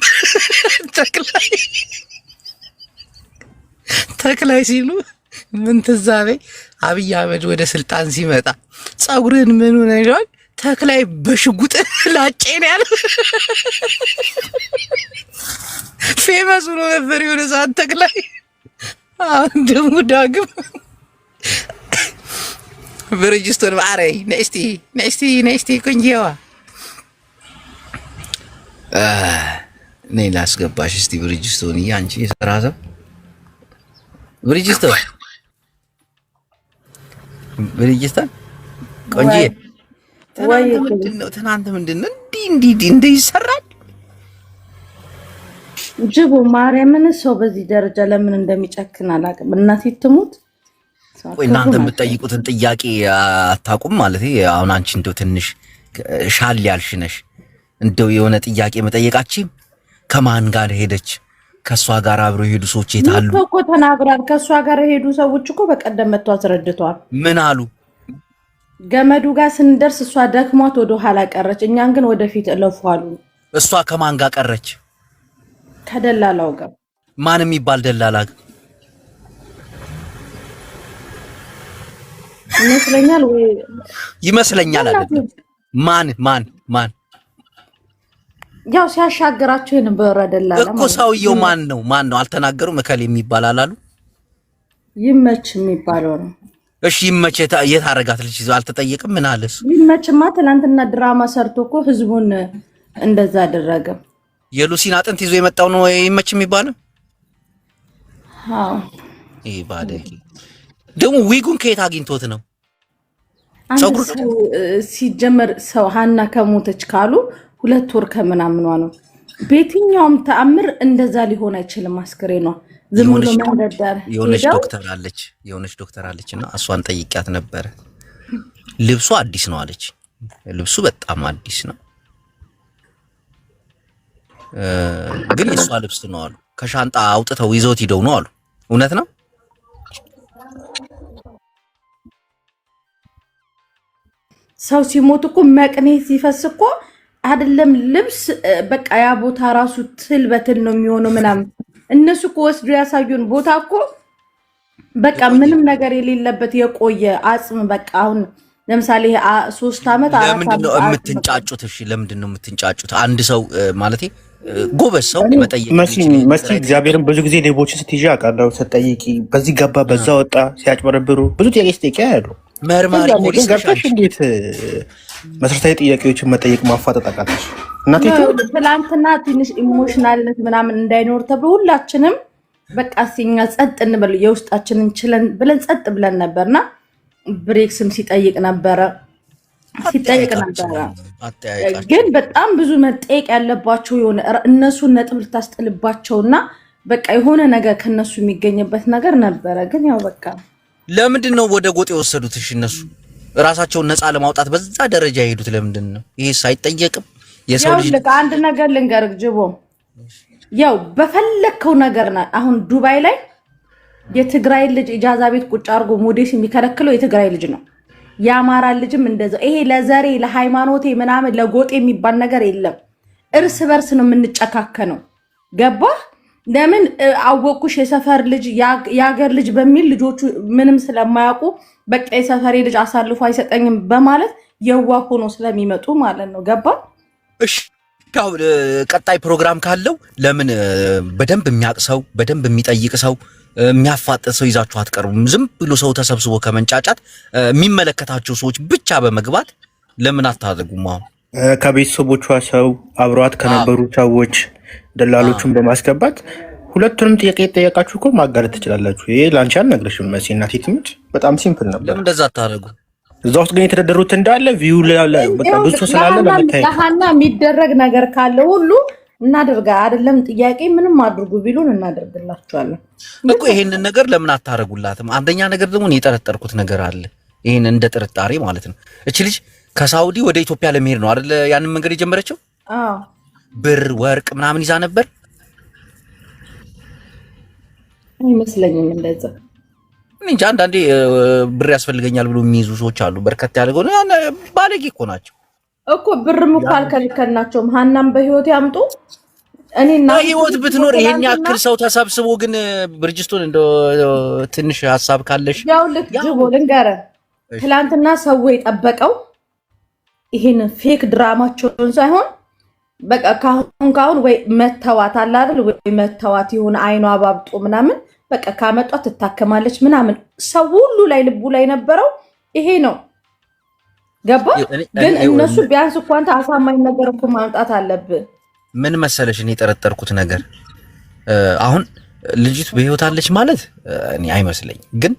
ተክላይ ሲሉ ምን ተዛበ አብይ አህመድ ወደ ስልጣን ሲመጣ ጸጉርን ምን ሆነ ይላል ተክላይ በሽጉጥ ላጬ ነው ያለው ፌመስ ሆኖ ነበር የሆነ ሰዓት ተክላይ አሁን ደግሞ ዳግም ብርጅስቶን ባረይ ነስቲ ቆንጆዋ ነይ ላስገባሽ እስቲ ብርጅስቶን ያንቺ የሰራዘ ብርጅስቶን ቆንጆ ትናንት ምንድነው እንዲህ ይሰራል ጅቡ ማርያምን ሰው በዚህ ደረጃ ለምን እንደሚጨክን አላውቅም እናቴ ትሙት ወይ እናንተ የምትጠይቁትን ጥያቄ አታውቁም ማለት አሁን አንቺ እንደው ትንሽ ሻል ያልሽ ነሽ እንደው የሆነ ጥያቄ መጠየቃችን ከማን ጋር ሄደች ከሷ ጋር አብረው ሄዱ ሰዎች የታሉ እኮ ተናግራል ከሷ ጋር ሄዱ ሰዎች እኮ በቀደም መጥቶ አስረድቷል ምን አሉ ገመዱ ጋር ስንደርስ እሷ ደክሟት ወደ ኋላ ቀረች እኛን ግን ወደፊት እለፏሉ እሷ ከማን ጋር ቀረች ከደላላው ጋር ማን የሚባል ደላላ ይመስለኛል አይደል ማን ያው ሲያሻግራቸው የነበረ ደላላ እኮ ሰውየው ማን ነው አልተናገሩም መከል የሚባል አላሉ ይመች የሚባለው ነው እሺ ይመች የት አረጋት ልጅ አልተጠየቅም ምን አለስ ይመችማ ትናንትና ድራማ ሰርቶ እኮ ህዝቡን እንደዛ አደረገ የሉሲን አጥንት ይዞ የመጣው ነው ይመች የሚባለው አዎ ይሄ ባደቂ ደግሞ ዊጉን ከየት አግኝቶት ነው ጸጉሩ ሲጀመር ሰው ሀና ከሞተች ካሉ 2 ወር ከምናምኗ ነው በየትኛውም ተአምር እንደዛ ሊሆን አይችልም አስክሬኗ ዝም ብሎ መንደዳር የሆነች ዶክተር አለችና እሷን ጠይቂያት ነበር ልብሱ አዲስ ነው አለች ልብሱ በጣም አዲስ ነው ግን የሷ ልብስ ነው አሉ ከሻንጣ አውጥተው ይዘውት ሄደው ነው አሉ እውነት ነው ሰው ሲሞት እኮ መቅኔት ሲፈስ እኮ አይደለም ልብስ በቃ ያ ቦታ ራሱ ትል በትል ነው የሚሆነው ምናምን እነሱ እኮ ወስዶ ያሳዩን ቦታ እኮ በቃ ምንም ነገር የሌለበት የቆየ አጽም በቃ አሁን ለምሳሌ 3 አመት 4 አመት ለምንድን ነው የምትንጫጩት እሺ ለምንድን ነው የምትንጫጩት አንድ ሰው ማለቴ ጎበዝ ሰው መጠየቅ መሲ እግዚአብሔርን ብዙ ጊዜ ሌቦችን ስትይዣ አቃዳው ስትጠይቂ በዚህ ገባ በዛ ወጣ ሲያጭበረብሩ ብዙ ጥያቄ ስትጠይቂያ ያሉ መርማሪ ፖሊስ ገብተሽ እንዴት መሰረታዊ ጥያቄዎችን መጠየቅ ማፋጠጥ አቃተሽ እናቴ ትላንትና ትንሽ ኢሞሽናልነት ምናምን እንዳይኖር ተብሎ ሁላችንም በቃ ሲኛ ጸጥ እንበል የውስጣችንን ችለን ብለን ጸጥ ብለን ነበርና ብሬክስም ሲጠይቅ ነበረ ግን በጣም ብዙ መጠየቅ ያለባቸው የሆነ እነሱ ነጥብ ልታስጥልባቸውና በቃ የሆነ ነገር ከነሱ የሚገኝበት ነገር ነበረ። ግን ያው በቃ ለምንድን ነው ወደ ጎጥ የወሰዱት? እሺ እነሱ ራሳቸውን ነፃ ለማውጣት በዛ ደረጃ የሄዱት ለምንድን ነው? ይሄስ አይጠየቅም? የሰው ልጅ አንድ ነገር ልንገርህ ጅቦ፣ ያው በፈለከው ነገር አሁን ዱባይ ላይ የትግራይ ልጅ ኢጃዛ ቤት ቁጭ አድርጎ ሞዴስ የሚከለክለው የትግራይ ልጅ ነው። የአማራ ልጅም እንደዛው። ይሄ ለዘሬ ለሃይማኖቴ ምናምን ለጎጥ የሚባል ነገር የለም። እርስ በርስ ነው የምንጨካከነው። ገባህ? ለምን አወቁሽ የሰፈር ልጅ የሀገር ልጅ በሚል ልጆቹ ምንም ስለማያውቁ በቃ የሰፈሬ ልጅ አሳልፎ አይሰጠኝም በማለት የዋህ ሆኖ ስለሚመጡ ማለት ነው። ገባህ? እሺ ቀጣይ ፕሮግራም ካለው ለምን በደንብ የሚያውቅ ሰው በደንብ የሚጠይቅ ሰው የሚያፋጥጥ ሰው ይዛችሁ አትቀርቡም? ዝም ብሎ ሰው ተሰብስቦ ከመንጫጫት የሚመለከታቸው ሰዎች ብቻ በመግባት ለምን አታደርጉም? አሁን ከቤተሰቦቿ ሰው አብሯት ከነበሩ ሰዎች ደላሎቹን በማስገባት ሁለቱንም ጥያቄ ጠየቃችሁ እኮ ማጋለጥ ትችላላችሁ። ይሄ ላንቺ አልነግርሽም መሲ እና ቲትምት በጣም ሲምፕል ነበር። ለምን እንደዛ አታደርጉ? እዛ ውስጥ ግን የተደረሩት እንዳለ ቪው በቃ ብዙ ስላለ ለሃና የሚደረግ ነገር ካለ ሁሉ እናደርጋ አይደለም ጥያቄ ምንም አድርጉ ቢሉን እናደርግላችኋለን እኮ። ይሄንን ነገር ለምን አታረጉላትም? አንደኛ ነገር ደግሞ የጠረጠርኩት ነገር አለ። ይሄን እንደ ጥርጣሬ ማለት ነው። እቺ ልጅ ከሳውዲ ወደ ኢትዮጵያ ለመሄድ ነው አይደል ያንን መንገድ የጀመረችው? አዎ ብር ወርቅ ምናምን ይዛ ነበር አይመስለኝም እንደዛ። እንጃ አንዳንዴ ብር ያስፈልገኛል ብሎ የሚይዙ ሰዎች አሉ። በርከት ያለ ሆነ ባለጌ እኮ ናቸው እኮ። ብርም እኮ አልከለከልናቸውም። ሃናም በህይወት ያምጡ እኔና በህይወት ብትኖር ይሄን ያክል ሰው ተሰብስቦ ግን ብርጅስቶን እንደ ትንሽ ሐሳብ ካለሽ ያው ልክ ጅቦ ልንገርህ፣ ትላንትና ሰው የጠበቀው ይሄን ፌክ ድራማቸውን ሳይሆን በቃ ካሁን ወይ መተዋት አለ አይደል ወይ መተዋት ይሁን አይኗ አባብጦ ምናምን በቃ ካመጣት ትታከማለች ምናምን ሰው ሁሉ ላይ ልቡ ላይ ነበረው ይሄ ነው። ገባ? ግን እነሱ ቢያንስ እንኳን አሳማኝ ነገር እኮ ማምጣት አለብህ። ምን መሰለሽ እኔ የጠረጠርኩት ነገር አሁን ልጅቱ በህይወት አለች ማለት እኔ አይመስለኝ፣ ግን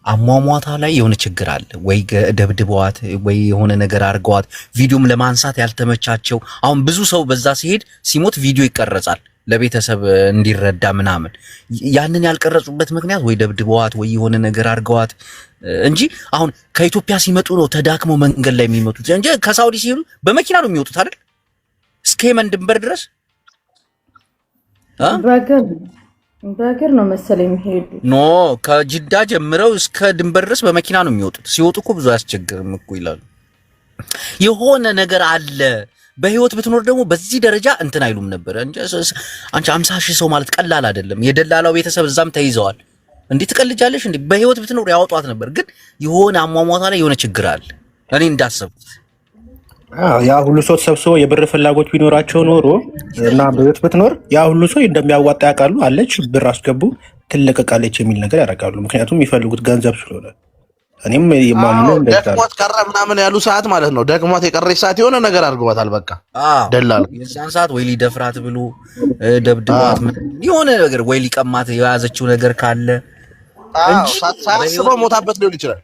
አሟሟታ ላይ የሆነ ችግር አለ ወይ ደብድበዋት ወይ የሆነ ነገር አድርገዋት ቪዲዮም ለማንሳት ያልተመቻቸው። አሁን ብዙ ሰው በዛ ሲሄድ ሲሞት ቪዲዮ ይቀረጻል ለቤተሰብ እንዲረዳ ምናምን። ያንን ያልቀረጹበት ምክንያት ወይ ደብድበዋት ወይ የሆነ ነገር አድርገዋት እንጂ አሁን ከኢትዮጵያ ሲመጡ ነው ተዳክመው መንገድ ላይ የሚመጡት እንጂ ከሳውዲ ሲሄዱ በመኪና ነው የሚወጡት አይደል? እስከ የመን ድንበር ድረስ በእግር ነው መሰለኝ የሚሄዱ። ኖ ከጅዳ ጀምረው እስከ ድንበር ድረስ በመኪና ነው የሚወጡት። ሲወጡ እኮ ብዙ አያስቸግርም እኮ ይላሉ። የሆነ ነገር አለ። በህይወት ብትኖር ደግሞ በዚህ ደረጃ እንትን አይሉም ነበር እንጂ አንቺ 50,000 ሰው ማለት ቀላል አይደለም። የደላላው ቤተሰብ እዛም ተይዘዋል። እንዴ ትቀልጃለሽ እንዴ? በህይወት ብትኖር ያወጧት ነበር። ግን የሆነ አሟሟታ ላይ የሆነ ችግር አለ እኔ እንዳሰብኩት። ያ ሁሉ ሰው ተሰብስቦ የብር ፍላጎት ቢኖራቸው ኖሮ እና በህይወት ብትኖር ያ ሁሉ ሰው እንደሚያዋጣ ያውቃሉ። አለች ብር አስገቡ ትለቀቃለች የሚል ነገር ያደርጋሉ። ምክንያቱም የሚፈልጉት ገንዘብ ስለሆነ። እኔም የማምነው ደክሞት ቀረ ምናምን ያሉ ሰዓት ማለት ነው። ደክሞት የቀረች ሰዓት የሆነ ነገር አድርገዋታል። በቃ ደላላ የዛን ሰዓት ወይ ሊደፍራት ብሎ ደብድባት የሆነ ነገር ወይ ሊቀማት የያዘችው ነገር ካለ እንጂ ሳያስበው ሞታበት ሊሆን ይችላል።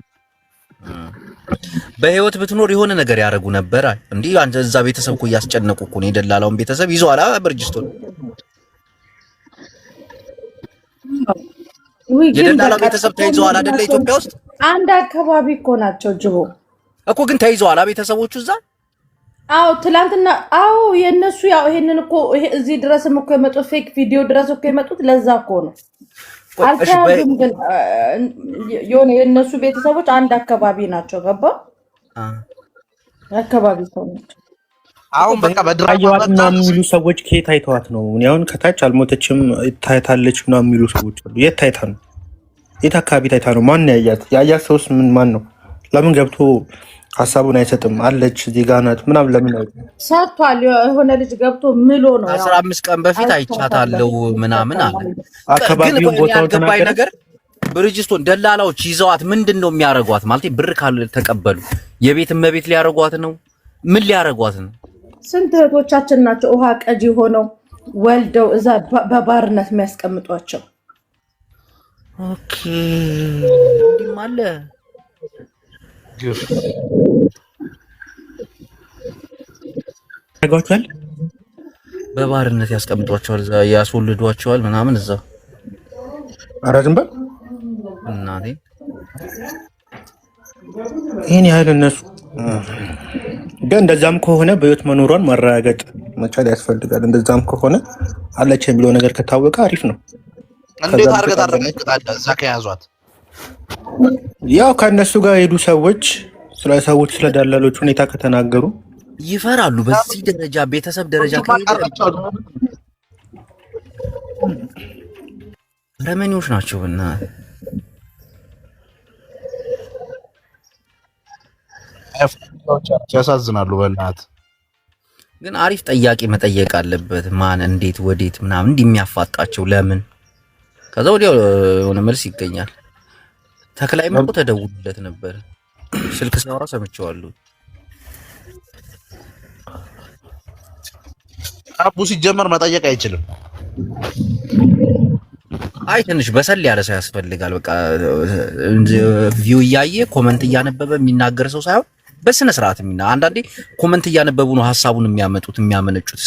በህይወት ብትኖር የሆነ ነገር ያደርጉ ነበር። እንዴ አንተ እዛ ቤተሰብ እኮ እያስጨነቁ እኮ ነው። የደላላውን ቤተሰብ ይዘዋል ብርጅስቶን። የደላላው ቤተሰብ ተይዘዋል አይደለ? ኢትዮጵያ ውስጥ አንድ አካባቢ እኮ ናቸው ጅቦ እኮ ግን ተይዘዋል ቤተሰቦቹ እዛ። አዎ ትላንትና አዎ የነሱ ያው ይሄንን እኮ እዚህ ድረስም እኮ የመጡት ፌክ ቪዲዮ ድረስ እኮ የመጡት ለዛ እኮ ነው። አልተያዙም ግን የሆነ የነሱ ቤተሰቦች አንድ አካባቢ ናቸው። ገባ? አካባቢ ሰው ናቸው። አሁን በቃ በድራማት ምናምን የሚሉ ሰዎች ከየት አይተዋት ነው? እኔ አሁን ከታች አልሞተችም ታይታለች ምናምን የሚሉ ሰዎች አሉ። የት ታይታ ነው? የት አካባቢ ታይታ ነው? ማን ያያት? ያያት ሰውስ ምን ማን ነው? ለምን ገብቶ ሀሳቡን አይሰጥም? አለች ዜጋ ናት ምናምን ለምን አይሰጥም? ሰጥቷል። የሆነ ልጅ ገብቶ ምሎ ነው 15 ቀን በፊት አይቻታለው ምናምን አለ። አካባቢው ቦታውን ተናገረ ነገር ብርጅስቶን ደላላዎች ይዘዋት ምንድን ነው የሚያረጓት? ማለት ብር ካልተቀበሉ የቤት እመቤት ሊያረጓት ነው? ምን ሊያረጓት ነው? ስንት እህቶቻችን ናቸው ውሃ ቀጂ ሆነው ወልደው እዛ በባርነት የሚያስቀምጧቸው። ኦኬ እንዲማለ ያጓቷል። በባርነት ያስቀምጧቸዋል፣ እዛ ያስወልዷቸዋል ምናምን እዛ። ኧረ ዝም በል እናቴ ይሄን ያህል እነሱ ግን እንደዛም ከሆነ በህይወት መኖሯን ማረጋገጥ መቻል ያስፈልጋል። እንደዛም ከሆነ አለች የሚለው ነገር ከታወቀ አሪፍ ነው። እንዴት አድርገህ ታረጋግጣለህ? እዛ ከያዟት ያው ከእነሱ ጋር የሄዱ ሰዎች ስለ ሰዎች ስለ ደላሎች ሁኔታ ከተናገሩ ይፈራሉ። በዚህ ደረጃ ቤተሰብ ደረጃ ረመኔዎች ናቸው እና ያሳዝናሉ። በእናትህ ግን አሪፍ ጥያቄ መጠየቅ አለበት። ማን እንዴት ወዴት ምናምን እንዲህ የሚያፋጣቸው ለምን? ከዛ ወዲያው የሆነ መልስ ይገኛል። ተክላይ መጥቶ ተደውሎለት ነበር። ስልክ ሲያወራ ሰምቼዋለሁ። አቡ ሲጀመር መጠየቅ አይችልም። አይ ትንሽ በሰል ያለ ሰው ያስፈልጋል። በቃ ቪው እያየ ኮመንት እያነበበ የሚናገር ሰው ሳይሆን በስነ ስርዓት አንዳንዴ ኮመንት እያነበቡ ነው ሐሳቡን የሚያመነጩት።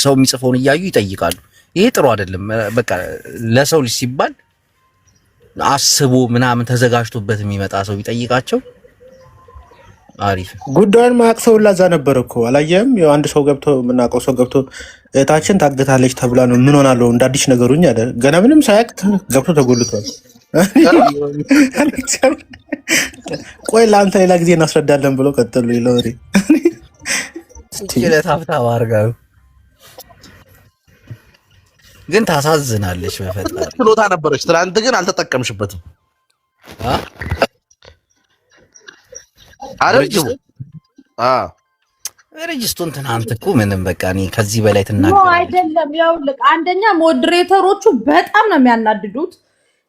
ሰው የሚጽፈውን እያዩ ይጠይቃሉ። ይሄ ጥሩ አይደለም። በቃ ለሰው ልጅ ሲባል አስቦ ምናምን ተዘጋጅቶበት የሚመጣ ሰው ቢጠይቃቸው አሪፍ። ጉዳዩን ማያውቅ ሰው ላዛ ነበር እኮ አላየህም? ያው አንድ ሰው ገብቶ የምናውቀው ሰው ገብቶ እህታችን ታግታለች ተብላ ነው ምን ሆናለሁ እንደ አዲስ ነገሩኝ አለ። ገና ምንም ሳያውቅ ገብቶ ተጎልቷል። ቆይ ለአንተ ሌላ ጊዜ እናስረዳለን ብሎ ቀጥሉ ይለወሪ ታፍታ አርጋው ግን ታሳዝናለች። በፈጣሪ ችሎታ ነበረች ትናንት ግን አልተጠቀምሽበትም። አረጅው ሬጅስቱን ትናንት እኮ ምንም በቃ እኔ ከዚህ በላይ ትናገር አይደለም። ያው አንደኛ ሞዴሬተሮቹ በጣም ነው የሚያናድዱት።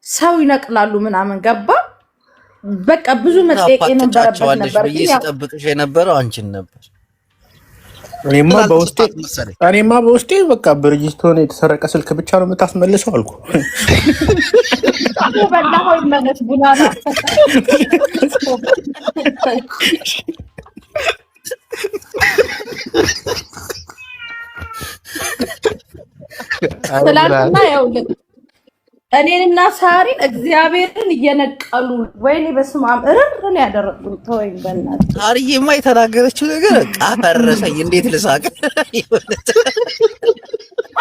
ሰው ይነቅላሉ ምናምን ገባ። በቃ ብዙ መጠየቅ የነበረበት ነበር። ብዬ ስጠብቅሽ የነበረው አንቺን ነበር። እኔማ በውስጤ በቃ በሬጅስቶን የተሰረቀ ስልክ ብቻ ነው የምታስመልሰው አልኩ። በላው ይመለስ ቡና ትላንትና ያውልህ እኔንና ሳሪን እግዚአብሔርን እየነቀሉ ወይኔ በስመ አብ እርርን ያደረጉን። ተወኝ በእናትህ። ሳሪዬማ የተናገረችው ነገር በቃ ፈረሰኝ። እንዴት ልሳቅ?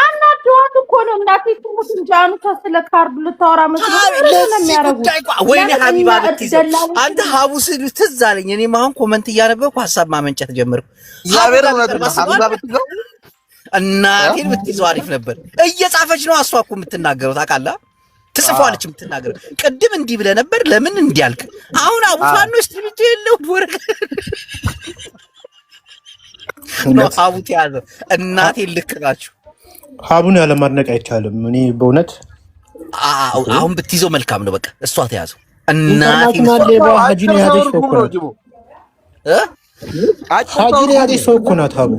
አናዷት እኮ ነው እናቴ ትሙት እንጂ አንተ ስለ ካርድ ልታወራ መስሎኝ ነው የሚያረጉት። ወይኔ ሀቢባ ብትይዘው አንተ ሀቡስ ትዝ አለኝ። እኔም አሁን ኮመንት እያነበብኩ ሀሳብ ማመንጨት ጀመርኩ። እግዚአብሔር ነው ሀቢባ ብትይዘው እናቴን ብትይዘው አሪፍ ነበር። እየጻፈች ነው እሷ እኮ የምትናገረው ታውቃለህ። ትጽፏለች የምትናገረው። ቅድም እንዲህ ብለህ ነበር ለምን እንዲህ አልክ? አሁን አቡፋኖ ስትሪት የለው ወርቅ ነው ሀቡት ያዘ። እናቴን ልክ ናችሁ። ሀቡን ያለማድነቅ አይቻልም። እኔ በእውነት አሁን ብትይዘው መልካም ነው። በቃ እሷ ተያዘው። እናቴን ሀጂን ያዘች ሰው እኮ ናት። ሀጂን ያዘች ሰው እኮ ናት ሀቡ።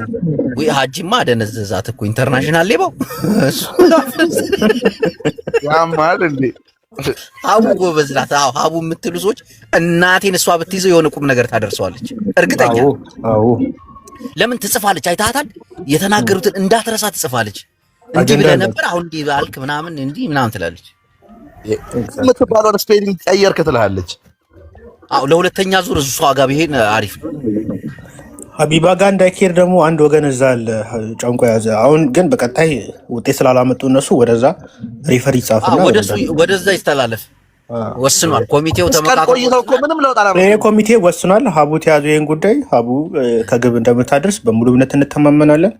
ወይ ሀጂማ አደነዘዛት እኮ ኢንተርናሽናል ሌባው ያማል እንዴ። ሀቡ ጎበዝ ናት። አዎ ሀቡ የምትሉ ሰዎች እናቴን እሷ ብትይዘው የሆነ ቁም ነገር ታደርሰዋለች እርግጠኛ። አዎ ለምን ትጽፋለች? አይታታል። የተናገሩትን እንዳትረሳ ትጽፋለች። እንዲህ ብለህ ነበር አሁን እንዲህ አልክ ምናምን እንዲህ ምናምን ትላለች። የምትባለውን ስፔሊንግ ቀየርክ ትላለች። አዎ ለሁለተኛ ዙር እሷ ጋር ቢሄድ አሪፍ ነው። ሀቢባ ጋር እንዳይኬድ ደግሞ አንድ ወገን እዛ አለ ጨንቆ ያዘ። አሁን ግን በቀጣይ ውጤት ስላላመጡ እነሱ ወደዛ ሪፈር ይጻፍና ወደዛ ይስተላለፍ ወስኗል። ኮሚቴው ይሄ ኮሚቴ ወስኗል። ሀቡ ተያዙ ይህን ጉዳይ ሀቡ ከግብ እንደምታደርስ በሙሉ እምነት እንተማመናለን።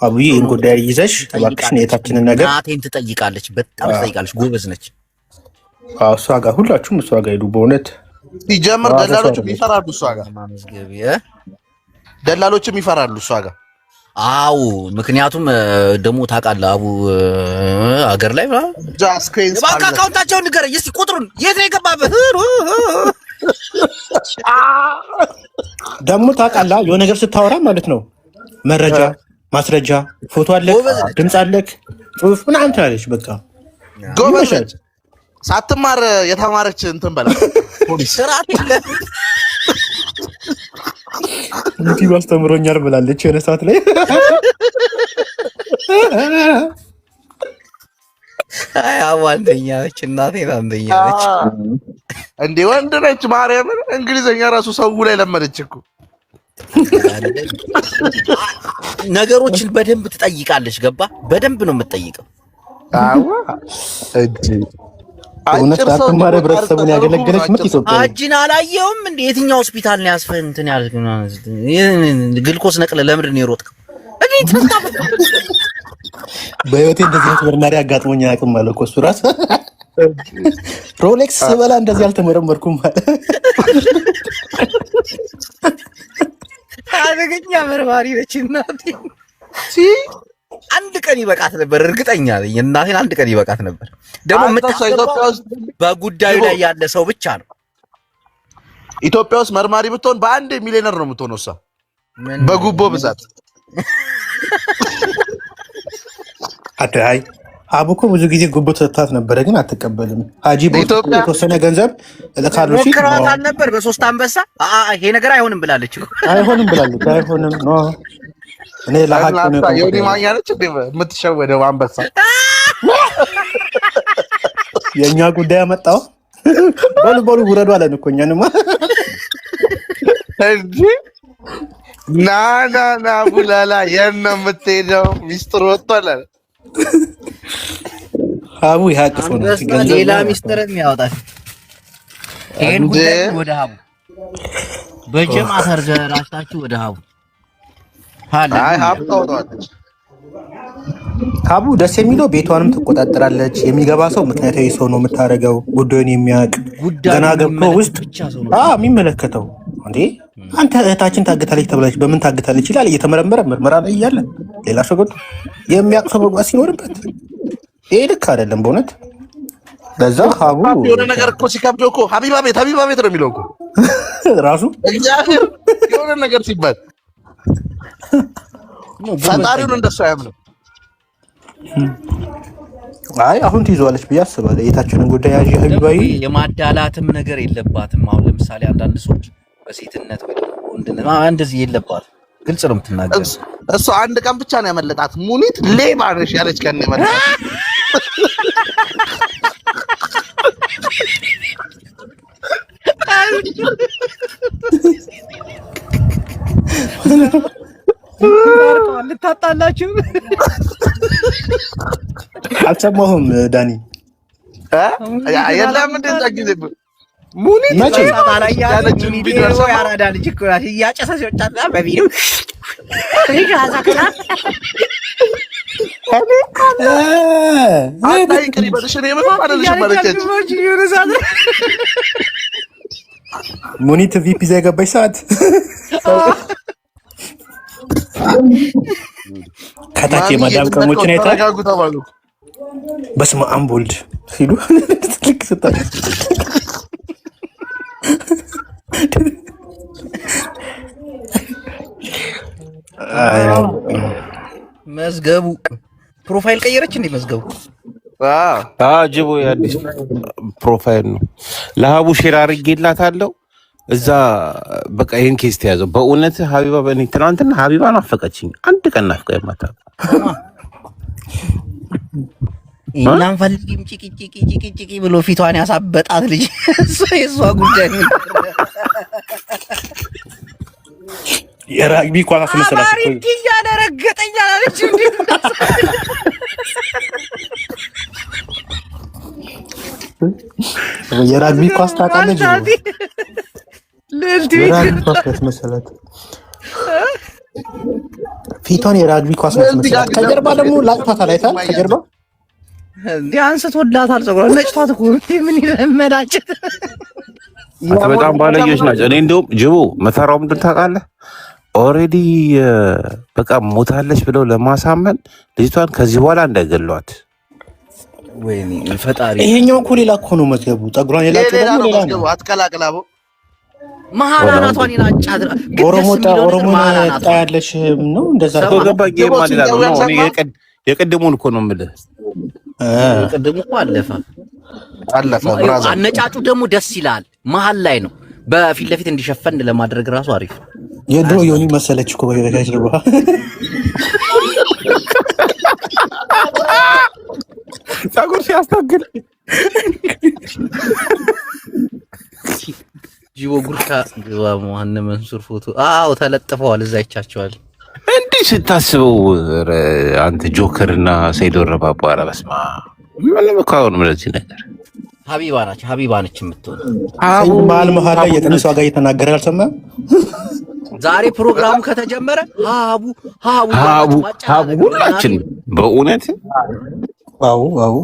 ሀቡ ይህን ጉዳይ ይዘሽ እባክሽን የታችንን ነገር እናቴን ትጠይቃለች። በጣም ትጠይቃለች። ጎበዝ ነች። እሷ ጋር ሁላችሁም እሷ ጋር ሄዱ። በእውነት ሲጀምር ደላሎችም ይፈራሉ እሷ ጋር ደላሎችም ይፈራሉ እሷ ጋር። አው ምክንያቱም ደግሞ ታውቃለህ አቡ ሀገር ላይ ባንክ አካውንታቸውን ንገረኝ እስኪ ቁጥሩን የት ነው የገባበት? ደግሞ ታውቃለህ የሆነ ነገር ስታወራ ማለት ነው መረጃ ማስረጃ ፎቶ አለክ ድምፅ አለክ ጽሁፍ ምናምን ትላለች። በቃ ጎበዝ ሳትማር የተማረች እንትን በላ ፖሊስ ስርዓት የለም እንዲህ አስተምሮኛል ብላለች የሆነ ሰዓት ላይ አይ አንደኛ ነች እናቴን አንደኛ ነች እንዴ ወንድ ነች ማርያምን እንግሊዘኛ ራሱ ሰው ላይ ለመደች እኮ ነገሮችን በደንብ ትጠይቃለች ገባ በደንብ ነው የምትጠይቀው አዋ እጂ እውነት አጥማረ ህብረተሰቡን ያገለገለች ምርጥ ኢትዮጵያ አጂን አላየውም እንዴ የትኛው ሆስፒታል ነው ያስፈን እንትን ያልከው ግልኮስ ነቅለ ለምንድን ነው የሮጥከው እኔ ተስታበ በህይወቴ እንደዚህ አይነት መርማሪ አጋጥሞኝ አያውቅም ማለት እኮ እሱ ራስ ሮሌክስ ስበላ እንደዚህ አልተመረመርኩም ማለት አደገኛ መርማሪ ነች እናቴ አንድ ቀን ይበቃት ነበር እርግጠኛ ነኝ እናቴን አንድ ቀን ይበቃት ነበር ደግሞ የምታስበው በጉዳዩ ላይ ያለ ሰው ብቻ ነው ኢትዮጵያ ውስጥ መርማሪ ብትሆን በአንድ ሚሊዮነር ነው የምትሆነው እሷ በጉቦ ብዛት አታይ አቡኮ ብዙ ጊዜ ጉቦ ተሰጥቷት ነበረ ግን አትቀበልም ሀጂ በተወሰነ ገንዘብ ለካርሎ ሲል ሞክራታል ነበር በሶስት አንበሳ ይሄ ነገር አይሆንም ብላለች አይሆንም ኖ እኔ ለሀቅ ነው የኔ ማኛ ነች እንዴ የምትሸወደው አንበሳ የኛ ጉዳይ አመጣው በሉ ውረዱ አለን እኮ እኛንማ እንጂ ና ቡላላ የነ የምትሄደው ሚስጥር ወጥቷል ሀቡ ያቅፎ ነው ሌላ ሚስጥርም ያወጣል ይሄን ጉዳይ ወደ ሀቡ በጀማ ተርገራታችሁ ወደ ሀቡ አይ ሀቡ ታወጣለች ሀቡ ደስ የሚለው ቤቷንም ትቆጣጠራለች የሚገባ ሰው ምክንያታዊ ሰው ነው የምታረገው ጉዳዩን የሚያውቅ ገና ገብቶ ውስጥ የሚመለከተው እንዴ አንተ እህታችን ታግታለች ተብላለች በምን ታግታለች ይላል እየተመረመረ ምርመራ ላይ እያለ ሌላ ሰው ገዱ የሚያውቅ ሰው መግባት ሲኖርበት ይሄ ልክ አይደለም በእውነት ለዛ ሀቡ የሆነ ነገር እኮ ሲከብደው እኮ ሀቢባ ቤት ነው የሚለው እኮ ራሱ እግዚአብሔር የሆነ ነገር ሲባል ፈጣሪውን እንደሱ አያምንም አይ አሁን ትይዟለች ብዬ አስባለሁ የታችንን ጉዳይ ያዥ ሀቢባይ የማዳላትም ነገር የለባትም አሁን ለምሳሌ አንዳንድ ሰዎች በሴትነት ወይ ወንድነት እንደዚህ የለባት ግልጽ ነው የምትናገር እሱ አንድ ቀን ብቻ ነው ያመለጣት ሙኒት ሌባ ነሽ ያለች ቀን ነው ያመለጣት ልታጣላችሁ አልሰማሁም ዳኒ የለም እንደዛ ጊዜ ሙኒት ያለች ቪዲዮ ያራዳ ልጅ እኮ ናት እያጨሰ ሲወጣና በቪዲዮ አታይ ከሪበልሽ ነው የምንም አይደለሽ ማለከች ሙኒት ቪፒ ዘገባች ሰዓት ከታች የማዳም ቀሞችን አይታ በስመ አብ ወልድ ሲሉ ልክ ስታች መዝገቡ ፕሮፋይል ቀየረች እንዴ መዝገቡ ጅቦ የአዲስ ፕሮፋይል ነው ለሀቡ ሼር አድርጌላታለሁ እዛ በቃ ይሄን ኬስ ተያዘው በእውነት ሀቢባ በእኔ ትናንትና ሀቢባ ናፈቀችኝ አንድ ቀን ናፍቀኝ ማታ እናም ፈልጊም ጭቂ ብሎ ፊቷን ያሳበጣት ልጅ እሷ የሷ ጉዳይ ነው የራግቢ ኳስ መሰላት አማሪቲ ያደረገጠኛ አለች እንዴ የራግቢ ኳስ ታውቃለች የራግቢ ኳስ መሰላት ፊቷን የራግቢ ኳስ መሰላት ከጀርባ ደግሞ ላቅፋታ ላይታል ከጀርባ እንዴ አንስቶላታል ፀጉሯ ነጭቷት እኮ ምን ይለመዳጭት በጣም ባለየች ናቸው እኔ እንደውም ጅቦ መታራው ምንድን ታውቃለህ ኦልሬዲ በቃ ሞታለች ብለው ለማሳመን ልጅቷን ከዚህ በኋላ እንዳይገሏት ወይኔ ፈጣሪ ይሄኛው እኮ ሌላ እኮ ነው መዝገቡ ጠጉሯን የላጨው ደግሞ ሌላ ነው አትቀላቅላቦ መሃላናቷን ይላጫት ኦሮሞ ታያለሽ ነው እንደዛ ገባ ጌም ማለት ነው እኔ የቀደሙን እኮ ነው የምልህ የቀደሙ እኮ አለፈ ብራዘር አነጫጩ ደግሞ ደስ ይላል መሃል ላይ ነው በፊት ለፊት እንዲሸፈን ለማድረግ ራሱ አሪፍ የድሮ ዮኒ መሰለች እኮ በገበያ ጀርባ ፀጉር ሲያስተክል ጂቦ ጉርሻ ግባ መሐመድ መንሱር ፎቶ አዎ ተለጥፈዋል፣ እዛ ይቻቸዋል። እንዲህ ስታስበው አንተ ጆከርና ሰይድ ወረባቦ ኧረ በስመ አብ ምንም እኮ አሁን ለዚህ ነገር ሀቢባ ነች የምትሆን። መሀል መሀል ላይ የተነሳ ጋር እየተናገረ አልሰማህም? ዛሬ ፕሮግራሙ ከተጀመረ ሀቡ ሁላችን በእውነት አዎ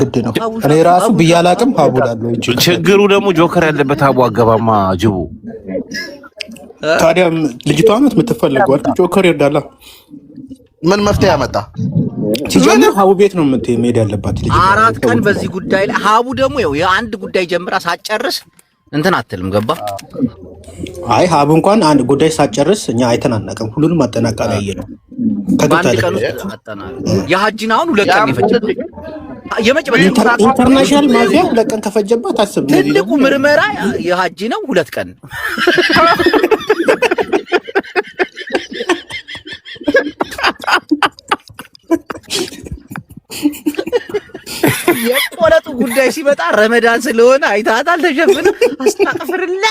ግድ ነው። እኔ ራሱ ብዬ አላቅም ሀቡ ላለው እንጂ ችግሩ ደግሞ ጆከር ያለበት ሀቡ አገባማ ጅቡ። ታዲያ ልጅቷ ናት የምትፈልገው አይደል? ጆከር ይርዳላ። ምን መፍትሄ ያመጣ? ሲጀምር ሀቡ ቤት ነው የምትሄድ ያለባት ልጅ። 4 ቀን በዚህ ጉዳይ ላይ ሀቡ ደግሞ ያው የአንድ ጉዳይ ጀምራ ሳትጨርስ እንትን አትልም። ገባ? አይ ሀቡ እንኳን አንድ ጉዳይ ሳትጨርስ እኛ አይተን አናውቅም። ሁሉንም አጠናቃላይ ነው። በአንድ ቀን ውስጥ አጠናል። የሀጂን አሁን 2 ቀን የፈጀበት ኢንተርናሽናል ማፊያ 2 ቀን ከፈጀባት አስብ። ትልቁ ምርመራ የሀጂ ነው። 2 ቀን የቆረጡ ጉዳይ ሲመጣ ረመዳን ስለሆነ አይታታል። ተሸፍነ አስተቅፍርላ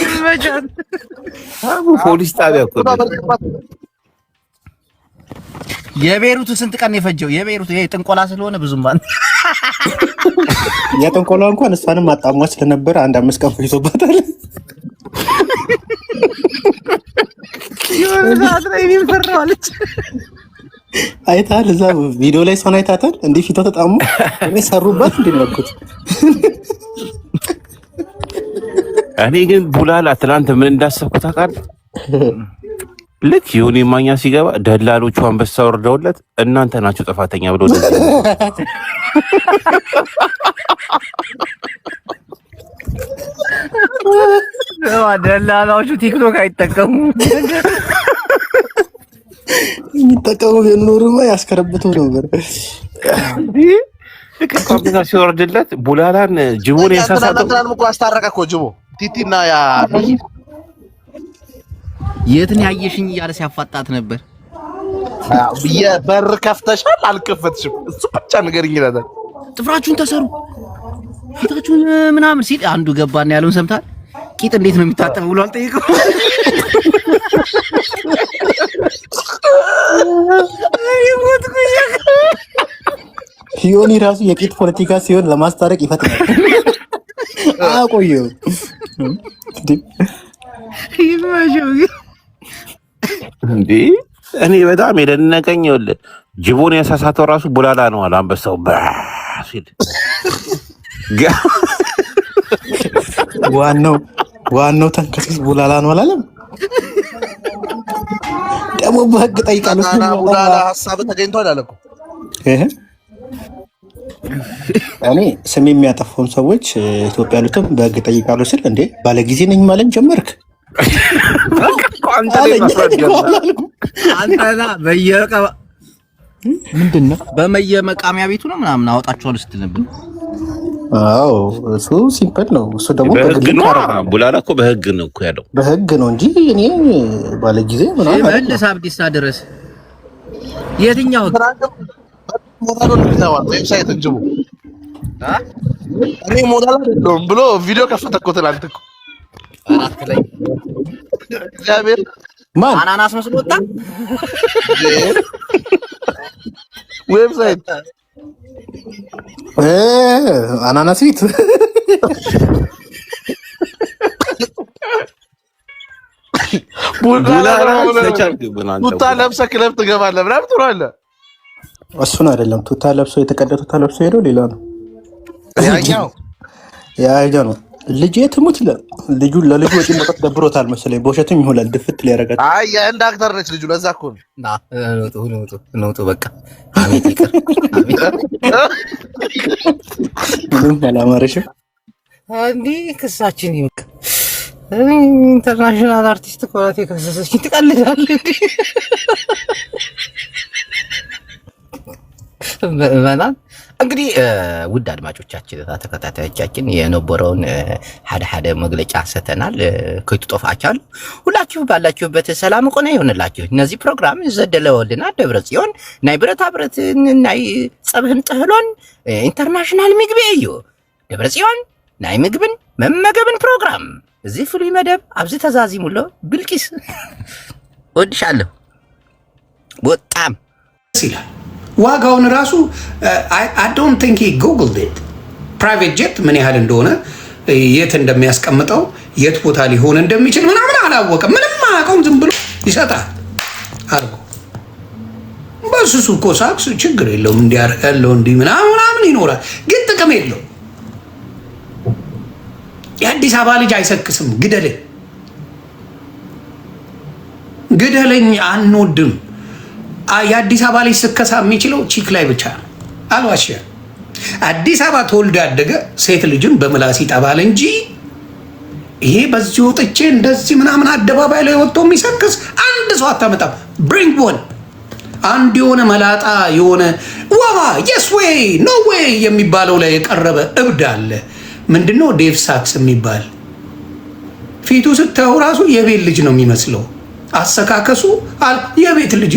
ይመጃን ፖሊስ ጣቢያ እኮ የቤሩቱ ስንት ቀን የፈጀው? የቤሩቱ ይሄ ጥንቆላ ስለሆነ ብዙም ባን የጥንቆላ እንኳን እሷንም አጣሟ ስለነበረ 1-5 ቀን ፈጅቶባታል። ይወራል ላይ ይፈራዋለች። አይታል እዛ ቪዲዮ ላይ እሷን አይታታል። እንዲህ ፊቷ ተጣሙ እኔ ሰሩባት እንዲነኩት። እኔ ግን ቡላላ ትናንት ምን እንዳሰብኩ ታውቃለህ? ልክ ዮኒ ማኛ ሲገባ ደላሎቹ አንበሳ ወርደውለት እናንተ ናችሁ ጥፋተኛ ብሎ ደላላዎቹ ቲክቶክ አይጠቀሙ የሚጠቀሙ ቢኖሩማ ያስከረብተው ነበር። አንበሳ ሲወርድለት ቡላላን ጅቦን ያሳሳተው እኮ አስታረቀ እኮ ጅቦ ቲቲና ያ የትን ያየሽኝ እያለ ሲያፋጣት ነበር። የበር ከፍተሻል አልከፈትሽም፣ እሱ ብቻ ንገሪኝ ይላል። ጥፍራችሁን ተሰሩ ፊታችሁን ምናምን ሲል አንዱ ገባና ያለውን ሰምታል። ቂጥ እንዴት ነው የሚታጠበው ብሎ አልጠየቀው። ዮኒ ራሱ የቂጥ ፖለቲካ ሲሆን ለማስታረቅ ይፈትናል። አቆየው እንዴ እኔ በጣም የደነቀኝ ይኸውልህ ጅቦን ያሳሳተው ራሱ ቡላላ ነው አለ አንበሳው ሲል ዋናው ተንከሲስ ቡላላ ነው አላለም። ደግሞ በህግ ጠይቃለሁ ቡላላ ሀሳብ ተገኝቷል አለ እኮ። እኔ ስም የሚያጠፋውን ሰዎች ኢትዮጵያ ያሉትም በህግ ጠይቃለሁ ስል እንዴ ባለጊዜ ነኝ ማለት ጀመርክ። አንተና ምንድን ነው በየመቃሚያ ቤቱ ነው ምናምን አወጣቸዋለሁ ስትል ነበር። አዎ እሱ ሲምፕል ነው። እሱ ደግሞ በህግ ነው። ቡላላ እኮ በህግ ነው እኮ ያለው በህግ ነው እንጂ እኔ ባለጊዜ ምናምን መልስ አብዲሳ ድረስ የትኛው ሞራል ነው ዌብሳይት እንጅቡ እኔ ሞራል አይደለም ብሎ ቪዲዮ ከፈተ እኮ ትናንት እኮ አራት ላይ እግዚአብሔር ማን አናናስ መስሎ ወጣ ዌብሳይት አናናስ ፊት ቱታ ለብሰህ ክለብ ትገባለህ ምናምን ትሏለህ። እሱን አይደለም ቱታ ለብሶ የተቀደደ ቱታ ለብሶ ሄደው ሌላ ነው ያኛው ነው። ልጄ ትሙት ለልጁ ወጪ መጣት ደብሮታል መሰለኝ። በውሸትም ይሆናል ድፍት ሊያረጋት። አይ የህንድ አክተር ነች ልጁ ለዛ እኮ ነው በቃ አሜት ይቅር ምንም አላማረሽም። አንዲ ክሳችን ይወቅ ኢንተርናሽናል አርቲስት ኮራቴ ከሰሰች ትቀልዳለህ። በናን እንግዲህ ውድ አድማጮቻችን ተከታታዮቻችን የነበረውን ሓደ መግለጫ ሰተናል። ከይቱ ጦፋቻል ሁላችሁ ባላችሁበት ሰላም ቆና ይሁንላችሁ። እነዚህ ፕሮግራም ዘደለወልና ደብረጽዮን ናይ ብረታ ብረት ናይ ጸብህን ጥህሎን ኢንተርናሽናል ምግቢ እዩ። ደብረጽዮን ናይ ምግብን መመገብን ፕሮግራም እዚህ ፍሉይ መደብ ኣብዚ ተዛዚሙሎ ብልቂስ ወድሻለሁ በጣም ይላል። ዋጋውን ራሱ I don't think he googled it private jet ምን ያህል እንደሆነ የት እንደሚያስቀምጠው የት ቦታ ሊሆን እንደሚችል ምናምን አላወቀም። ምንም አያውቀውም። ዝም ብሎ ይሰጣል አርጎ በሱሱ እኮ ሳክስ ችግር የለውም እንዲያረጋለው እንዲ ምናምን ይኖራል፣ ግን ጥቅም የለው። የአዲስ አበባ ልጅ አይሰክስም። ግደለኝ አንወድም። የአዲስ አበባ ልጅ ስከሳ የሚችለው ቺክ ላይ ብቻ ነው። አልዋሽ አዲስ አበባ ተወልዶ ያደገ ሴት ልጅን በምላስ ይጠባል እንጂ ይሄ በዚህ ወጥቼ እንደዚህ ምናምን አደባባይ ላይ ወጥቶ የሚሰክስ አንድ ሰው አታመጣም። ብሪንግ ወን አንድ የሆነ መላጣ የሆነ ዋዋ የስ ዌይ ኖ ዌይ የሚባለው ላይ የቀረበ እብድ አለ። ምንድነው ዴቭ ሳክስ የሚባል ፊቱ ስታዩ ራሱ የቤት ልጅ ነው የሚመስለው። አሰካከሱ የቤት ልጅ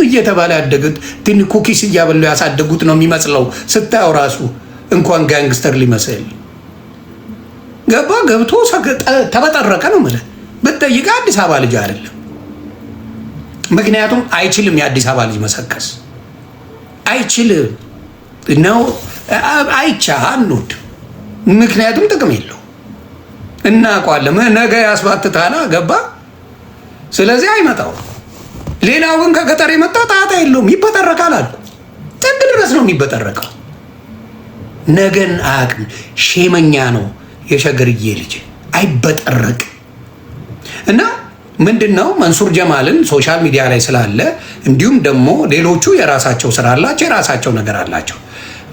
እየተባለ ያደጉት ትን ኩኪስ እያበሉ ያሳደጉት ነው የሚመስለው። ስታዩ ራሱ እንኳን ጋንግስተር ሊመስል ገብቶ ተበጠረቀ ነው ማለት ብትጠይቅ አዲስ አበባ ልጅ አይደለም። ምክንያቱም አይችልም። የአዲስ አበባ ልጅ መሰከስ አይችልም ነው አንድ ምክንያቱም ጥቅም የለው እናውቀዋለን። ነገ ያስባትታላ ገባ። ስለዚህ አይመጣው። ሌላው ግን ከገጠር የመጣ ጣጣ የለውም፣ ይበጠረቃል አልኩ። ጥግ ድረስ ነው የሚበጠረቀው። ነገን አያውቅም። ሼመኛ ነው የሸገርዬ ልጅ አይበጠረቅ እና ምንድነው መንሱር ጀማልን ሶሻል ሚዲያ ላይ ስላለ እንዲሁም ደግሞ ሌሎቹ የራሳቸው ስራ አላቸው፣ የራሳቸው ነገር አላቸው።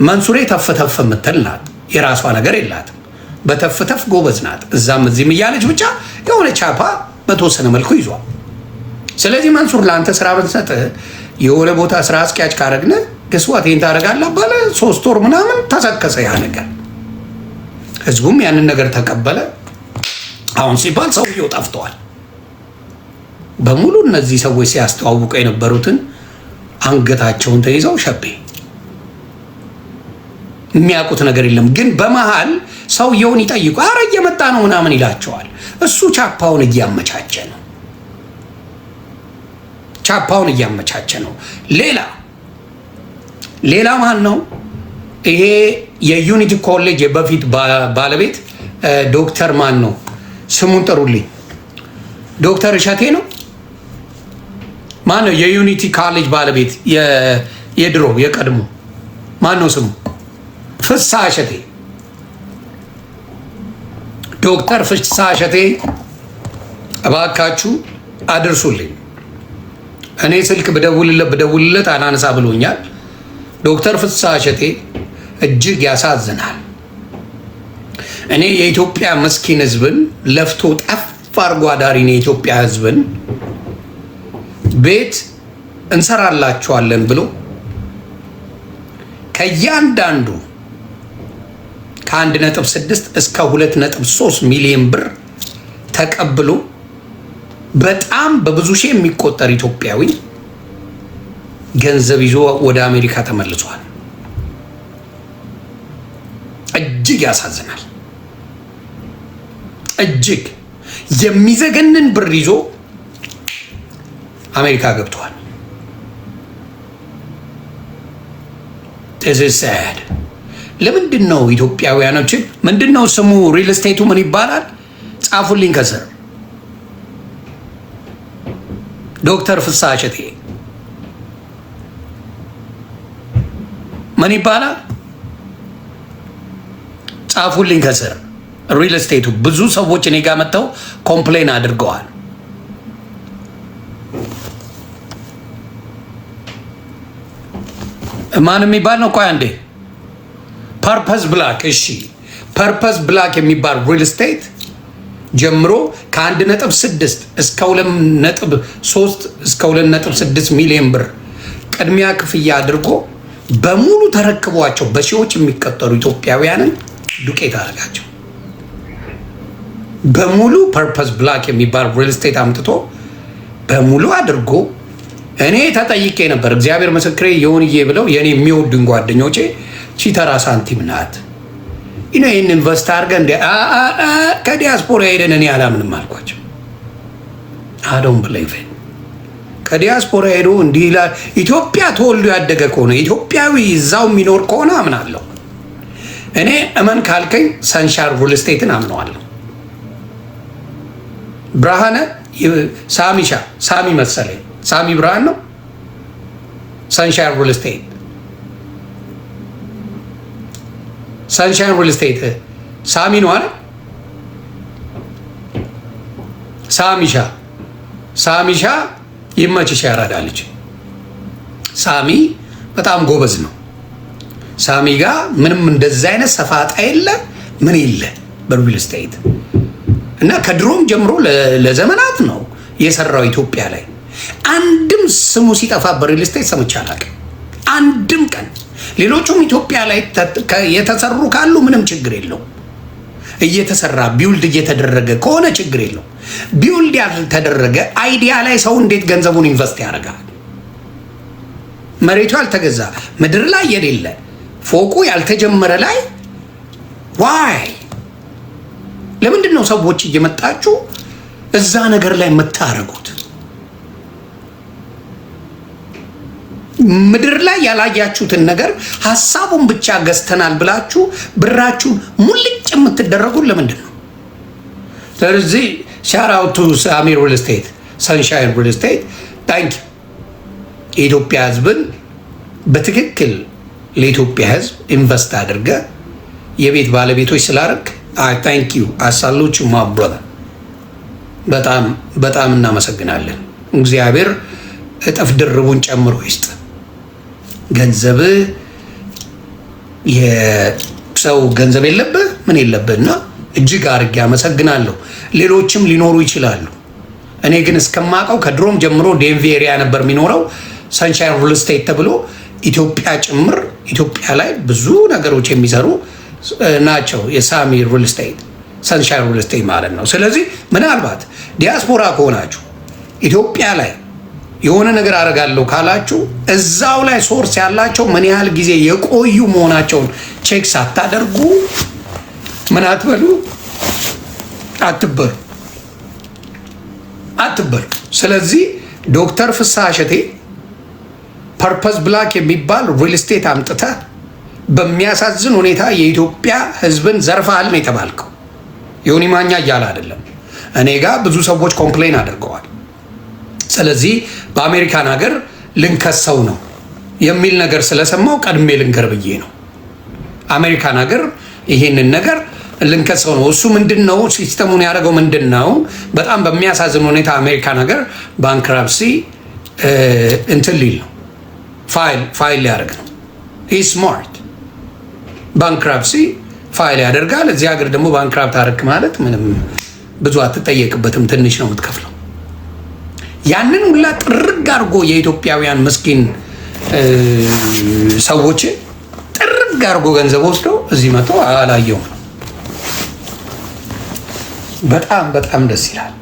መንሱሬ ተፍተፍ የምትል ናት፣ የራሷ ነገር የላትም። በተፍተፍ ጎበዝ ናት። እዛም እዚህም እያለች ብቻ የሆነ ቻፓ በተወሰነ መልኩ ይዟል። ስለዚህ መንሱር ለአንተ ስራ ብንሰጥ የሆነ ቦታ ስራ አስኪያጅ ካረግነ ገስዋት ይህን ታደርጋለህ ባለ 3 ወር ምናምን ተሰከሰ ያ ነገር። ህዝቡም ያንን ነገር ተቀበለ። አሁን ሲባል ሰውየው ጠፍተዋል በሙሉ። እነዚህ ሰዎች ሲያስተዋውቁ የነበሩትን አንገታቸውን ተይዘው ሸቤ የሚያውቁት ነገር የለም። ግን በመሃል ሰውየውን ይጠይቁ፣ አረ እየመጣ ነው ምናምን ይላቸዋል። እሱ ቻፓውን እያመቻቸ ነው። ሌላ ማን ነው? ይሄ የዩኒቲ ኮሌጅ በፊት ባለቤት ዶክተር ማን ነው? ስሙን ጥሩልኝ። ዶክተር እሸቴ ነው። ማን ነው የዩኒቲ ኮሌጅ ባለቤት? የድሮ የቀድሞ ማን ነው ስሙ? ፍስሐ እሸቴ። ዶክተር ፍስሐ እሸቴ እባካችሁ አድርሱልኝ። እኔ ስልክ ብደውልለት አናነሳ ብሎኛል። ዶክተር ፍስሐ እሸቴ እጅግ ያሳዝናል። እኔ የኢትዮጵያ ምስኪን ህዝብን ለፍቶ ጠፍ አርጎ አዳሪን የኢትዮጵያ ህዝብን ቤት እንሰራላችኋለን ብሎ ከእያንዳንዱ ከ1.6 እስከ 2.3 ሚሊዮን ብር ተቀብሎ በጣም በብዙ ሺህ የሚቆጠር ኢትዮጵያዊ ገንዘብ ይዞ ወደ አሜሪካ ተመልሷል። እጅግ ያሳዝናል። እጅግ የሚዘገንን ብር ይዞ አሜሪካ ገብቷል። ተዘሳድ ለምንድን ነው ኢትዮጵያውያኖች? ምንድነው ስሙ? ሪል ስቴቱ ምን ይባላል? ጻፉልኝ ከስር። ዶክተር ፍስሐ እሸቴ ምን ይባላል? ጻፉልኝ ከስር። ሪል ስቴቱ ብዙ ሰዎች እኔ ጋር መጥተው ኮምፕሌን አድርገዋል። ማን የሚባል ነው? ቆይ አንዴ። ፐርፐዝ ብላክ። እሺ፣ ፐርፐዝ ብላክ የሚባል ሪል ስቴት ጀምሮ ከ1.6 እስከ 2.3 እስከ 2.6 ሚሊዮን ብር ቅድሚያ ክፍያ አድርጎ በሙሉ ተረክቧቸው በሺዎች የሚቀጠሩ ኢትዮጵያውያንን ዱቄት አደረጋቸው። በሙሉ ፐርፐስ ብላክ የሚባል ሪል ስቴት አምጥቶ በሙሉ አድርጎ እኔ ተጠይቄ ነበር። እግዚአብሔር ምስክሬ የሆንዬ ብለው የኔ የሚወዱኝ ጓደኞቼ ቺተራ ሳንቲም ናት ይህን ኢንቨስት አድርገህ እንደ ከዲያስፖራ ሄደን እኔ አላምንም አልኳቸው። አዶን ብሌቭ ከዲያስፖራ ሄዶ እንዲህ ይላል። ኢትዮጵያ ተወልዶ ያደገ ከሆነ ኢትዮጵያዊ እዛው የሚኖር ከሆነ አምናለሁ። እኔ እመን ካልከኝ ሰንሻር ሪል ስቴትን አምነዋለሁ። ብርሃነ ሳሚሻ ሳሚ መሰለኝ ሳሚ ብርሃን ነው። ሰንሻር ሪል ስቴት ሰንሻይን ሪል ስቴት ሳሚ ነው አይደል? ሳሚሻ ይመችሽ ያራዳለች። ሳሚ በጣም ጎበዝ ነው። ሳሚ ጋር ምንም እንደዛ አይነት ሰፋጣ የለ ምን የለ በሪል ስቴት እና ከድሮም ጀምሮ ለዘመናት ነው የሰራው ኢትዮጵያ ላይ። አንድም ስሙ ሲጠፋ በሪል ስቴት ሰምቼ አላውቅም አንድም ቀን። ሌሎቹም ኢትዮጵያ ላይ የተሰሩ ካሉ ምንም ችግር የለው። እየተሰራ ቢውልድ እየተደረገ ከሆነ ችግር የለው። ቢውልድ ያልተደረገ አይዲያ ላይ ሰው እንዴት ገንዘቡን ኢንቨስት ያደርጋል? መሬቱ ያልተገዛ ምድር ላይ የሌለ ፎቁ ያልተጀመረ ላይ ዋይ ለምንድን ነው ሰዎች እየመጣችሁ እዛ ነገር ላይ የምታደርጉት? ምድር ላይ ያላያችሁትን ነገር ሐሳቡን ብቻ ገዝተናል ብላችሁ ብራችሁን ሙልጭ የምትደረጉት ለምንድን ነው? ስለዚህ ሻራውቱ ሳሚ ሪል ስቴት ሰንሻይን ሪል ስቴት ታንክ የኢትዮጵያ ሕዝብን በትክክል ለኢትዮጵያ ሕዝብ ኢንቨስት አድርገ የቤት ባለቤቶች ስላደረግ አይ ታንክ ዩ አሳሉች ማብረዳ በጣም በጣም እናመሰግናለን። እግዚአብሔር እጥፍ ድርቡን ጨምሮ ይስጥ። ገንዘብ የሰው ገንዘብ የለብህ ምን የለብህና እጅግ አድርጌ አመሰግናለሁ። ሌሎችም ሊኖሩ ይችላሉ። እኔ ግን እስከማውቀው ከድሮም ጀምሮ ዴንቪ ኤሪያ ነበር የሚኖረው ሰንሻይን ሪል ስቴት ተብሎ ኢትዮጵያ ጭምር ኢትዮጵያ ላይ ብዙ ነገሮች የሚሰሩ ናቸው። የሳሚ ሪል ስቴት ሰንሻይን ሪል ስቴት ማለት ነው። ስለዚህ ምናልባት ዲያስፖራ ከሆናችሁ ኢትዮጵያ ላይ የሆነ ነገር አደርጋለሁ ካላችሁ እዛው ላይ ሶርስ ያላቸው ምን ያህል ጊዜ የቆዩ መሆናቸውን ቼክ ሳታደርጉ ምን አትበሉ፣ አትበሉ። ስለዚህ ዶክተር ፍስሐ እሸቴ ፐርፐስ ብላክ የሚባል ሪል ስቴት አምጥተህ በሚያሳዝን ሁኔታ የኢትዮጵያ ሕዝብን ዘርፈሃል ነው የተባልከው። ዮኒ ማኛ እያለ አይደለም። እኔ ጋር ብዙ ሰዎች ኮምፕሌን አድርገዋል። ስለዚህ በአሜሪካን ሀገር ልንከሰው ነው የሚል ነገር ስለሰማው ቀድሜ ልንገር ብዬ ነው። አሜሪካን ሀገር ይሄንን ነገር ልንከሰው ነው። እሱ ምንድን ነው ሲስተሙን ያደረገው ምንድን ነው? በጣም በሚያሳዝን ሁኔታ አሜሪካን ሀገር ባንክራፕሲ እንትን ሊል ነው፣ ፋይል ሊያደርግ ነው። ስማርት ባንክራፕሲ ፋይል ያደርጋል። እዚህ ሀገር ደግሞ ባንክራፕት አደረግ ማለት ምንም ብዙ አትጠየቅበትም፣ ትንሽ ነው የምትከፍለው። ያንን ሁላ ጥርግ አድርጎ የኢትዮጵያውያን ምስኪን ሰዎችን ጥርግ አድርጎ ገንዘብ ወስዶ እዚህ መጥቶ አላየውም ነው። በጣም በጣም ደስ ይላል።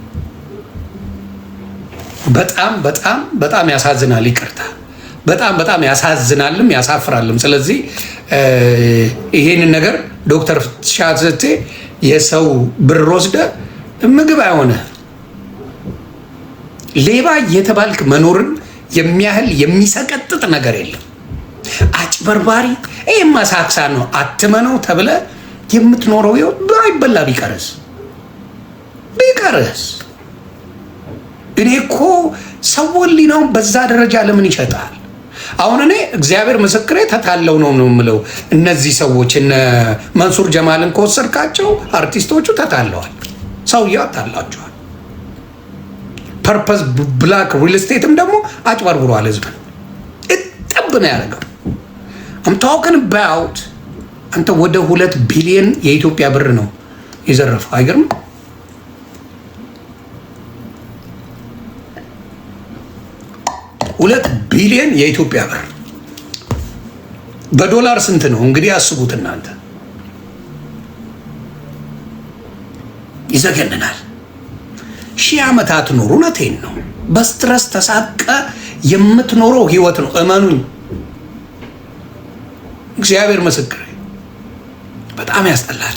በጣም በጣም በጣም ያሳዝናል። ይቅርታ፣ በጣም በጣም ያሳዝናልም ያሳፍራልም። ስለዚህ ይሄንን ነገር ዶክተር ሻዘቴ የሰው ብር ወስደ ምግብ አይሆነ ሌባ እየተባልክ መኖርን የሚያህል የሚሰቀጥጥ ነገር የለም። አጭበርባሪ ይሄማ ሳክሳ ነው አትመነው ተብለ የምትኖረው ይኸው ባይበላ ቢቀርስ እኔ እኮ ሰው ሊናው በዛ ደረጃ ለምን ይሸጣል? አሁን እኔ እግዚአብሔር ምስክሬ ተታለው ነው የምለው። እነዚህ ሰዎች እነ መንሱር ጀማልን ከወሰድካቸው አርቲስቶቹ ተታለዋል። ሰውየው አታላቸዋል። ፐርፐስ ብላክ ሪል ስቴትም ደግሞ አጭበርብሯል። ህዝብን እጥብ ነው ያደረገው። አም ታውክን አባውት አንተ ወደ 2 ቢሊዮን የኢትዮጵያ ብር ነው የዘረፈው። አይገርም? $2 ቢሊዮን የኢትዮጵያ ብር በዶላር ስንት ነው እንግዲህ አስቡት እናንተ። ይዘገንናል። 1000 ዓመታት ኖሩ። እውነቴን ነው። በስትረስ ተሳቀ የምትኖረው ህይወት ነው። እመኑኝ፣ እግዚአብሔር ምስክር፣ በጣም ያስጠላል።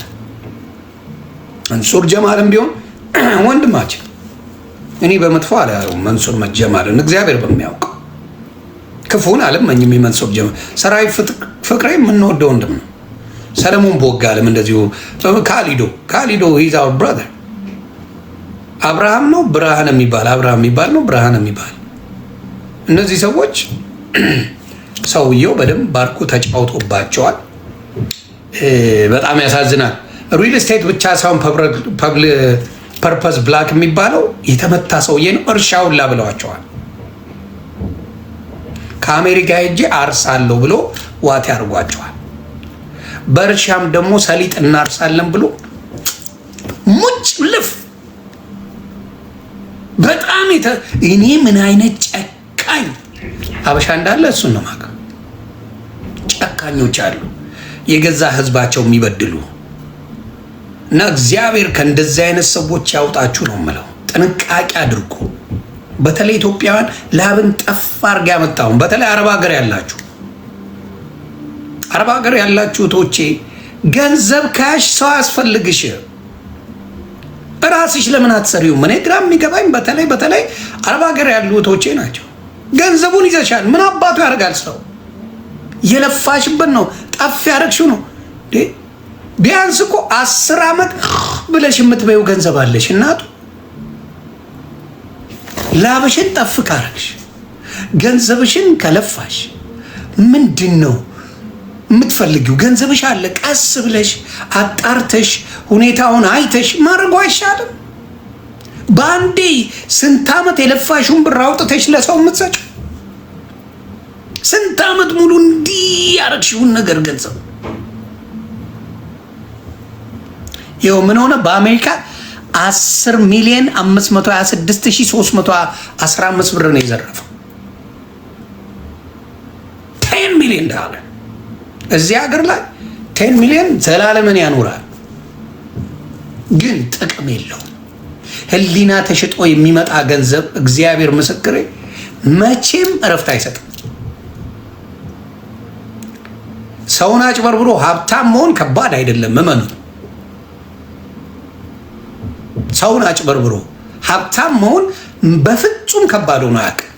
መንሱር ጀማልም ቢሆን ወንድማችን፣ እኔ በመጥፎ አላየውም መንሱር ጀማልን፣ እግዚአብሔር በሚያውቀው ክፉን አልመኝም። የመንሱር ጀማል ሰራዊት ፍቅሬ የምንወደው ወንድም ነው። ሰለሞን ቦጋለም እንደዚሁ። ካሊዶ ሂዝ አወር ብራዘር። አብርሃም ነው ብርሃን የሚባል አብርሃም የሚባል ነው ብርሃን የሚባል እነዚህ ሰዎች ሰውየው በደንብ ባርኩ ተጫውቶባቸዋል። በጣም ያሳዝናል። ሪል ስቴት ብቻ ሳይሆን ፐርፐስ ብላክ የሚባለው የተመታ ሰውዬ ነው። እርሻውን ላ ብለዋቸዋል። ከአሜሪካ ሄጄ አርሳለሁ ብሎ ዋት ያርጓቸዋል። በእርሻም ደግሞ ሰሊጥ እናርሳለን ብሎ ሙጭ ልፍ በጣም እኔ ምን አይነት ጨካኝ አበሻ እንዳለ እሱን ነው ማቀ ጨካኞች አሉ የገዛ ህዝባቸው የሚበድሉ እና እግዚአብሔር ከእንደዚህ አይነት ሰዎች ያውጣችሁ ነው የምለው። ጥንቃቄ አድርጉ። በተለይ ኢትዮጵያውያን ላብን ጠፍ አድርጋ ያመጣውን በተለይ አረብ ሀገር ያላችሁ ቶቼ ገንዘብ ካሽ ሰው ያስፈልግሽ። ራስሽ ለምን አትሰሪውም? እኔ ግራ የሚገባኝ በተለይ አረብ ሀገር ያሉ ቶቼ ናቸው። ገንዘቡን ይዘሻል፣ ምን አባቱ ያደርጋል ሰው? የለፋሽበት ነው ጠፍ ያደረግሽው ነው። ቢያንስ እኮ 10 ዓመት ብለሽ የምትበይው ገንዘብ አለሽ። እናቱ ላብሽን ጠፍ ካረግሽ ገንዘብሽን ከለፋሽ ምንድን ነው የምትፈልጊው? ገንዘብሽ አለ። ቀስ ብለሽ አጣርተሽ ሁኔታውን አይተሽ ማድረጉ አይሻልም? በአንዴ ስንት ዓመት የለፋሽውን ብር አውጥተሽ ለሰው የምትሰጪው? ስንት ዓመት ሙሉ እንዲህ ያረግሽውን ነገር ገንዘብ ይኸው ምን ሆነ? በአሜሪካ 10,526,315 ብር ነው የዘረፈው። 10 ሚሊዮን ዶላር እዚህ ሀገር ላይ 10 ሚሊዮን ዘላለምን ያኖራል፣ ግን ጥቅም የለውም። ህሊና ተሽጦ የሚመጣ ገንዘብ እግዚአብሔር ምስክሬ መቼም እረፍት አይሰጥም። ሰውን አጭበርብሮ ሀብታም መሆን ከባድ አይደለም፣ እመኑ። ሰውን አጭበርብሮ ሀብታም መሆን በፍጹም ከባድ ሆኖ አያውቅም።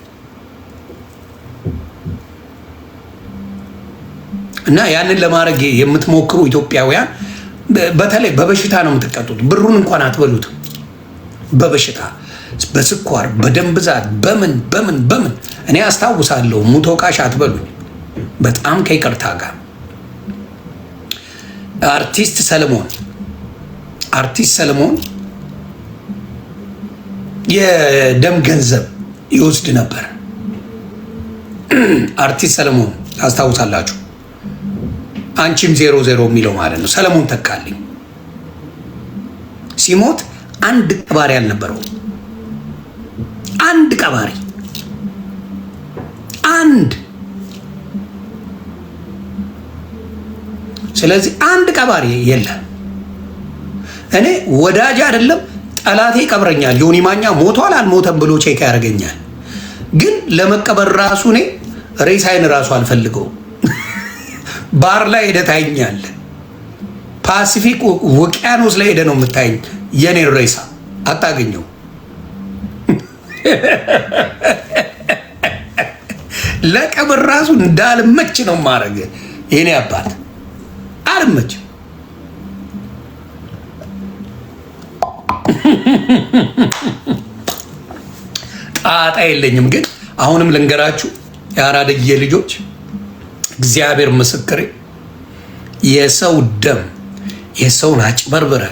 እና ያንን ለማድረግ የምትሞክሩ ኢትዮጵያውያን በተለይ በበሽታ ነው የምትቀጡት። ብሩን እንኳን አትበሉትም። በበሽታ በስኳር፣ በደም ብዛት፣ በምን እኔ አስታውሳለሁ። ሙቶ ቃሽ አትበሉኝ። በጣም ከይቅርታ ጋር አርቲስት ሰለሞን የደም ገንዘብ ይወስድ ነበር። አርቲስት ሰለሞን አስታውሳላችሁ። አንቺም 00 የሚለው ማለት ነው። ሰለሞን ተካልኝ ሲሞት አንድ ቀባሪ አልነበረው። አንድ ቀባሪ አንድ። ስለዚህ አንድ ቀባሪ የለም። እኔ ወዳጅ አይደለም ጠላቴ ይቀብረኛል። ዮኒ ማኛ ሞቷል አልሞተም ብሎ ቼክ ያደርገኛል። ግን ለመቀበር ራሱ እኔ ሬሳይን ራሱ አልፈልገውም። ባር ላይ ሄደህ ታይኛለህ። ፓሲፊክ ውቅያኖስ ላይ ሄደህ ነው የምታይኝ። የኔ ሬሳ አታገኘው። ለቀብር ራሱ እንዳልመች ነው ማድረግ። የኔ አባት አልመች። ጣጣ የለኝም። ግን አሁንም ልንገራችሁ የአራድዬ ልጆች፣ እግዚአብሔር ምስክሬ፣ የሰው ደም የሰውን አጭበርብረ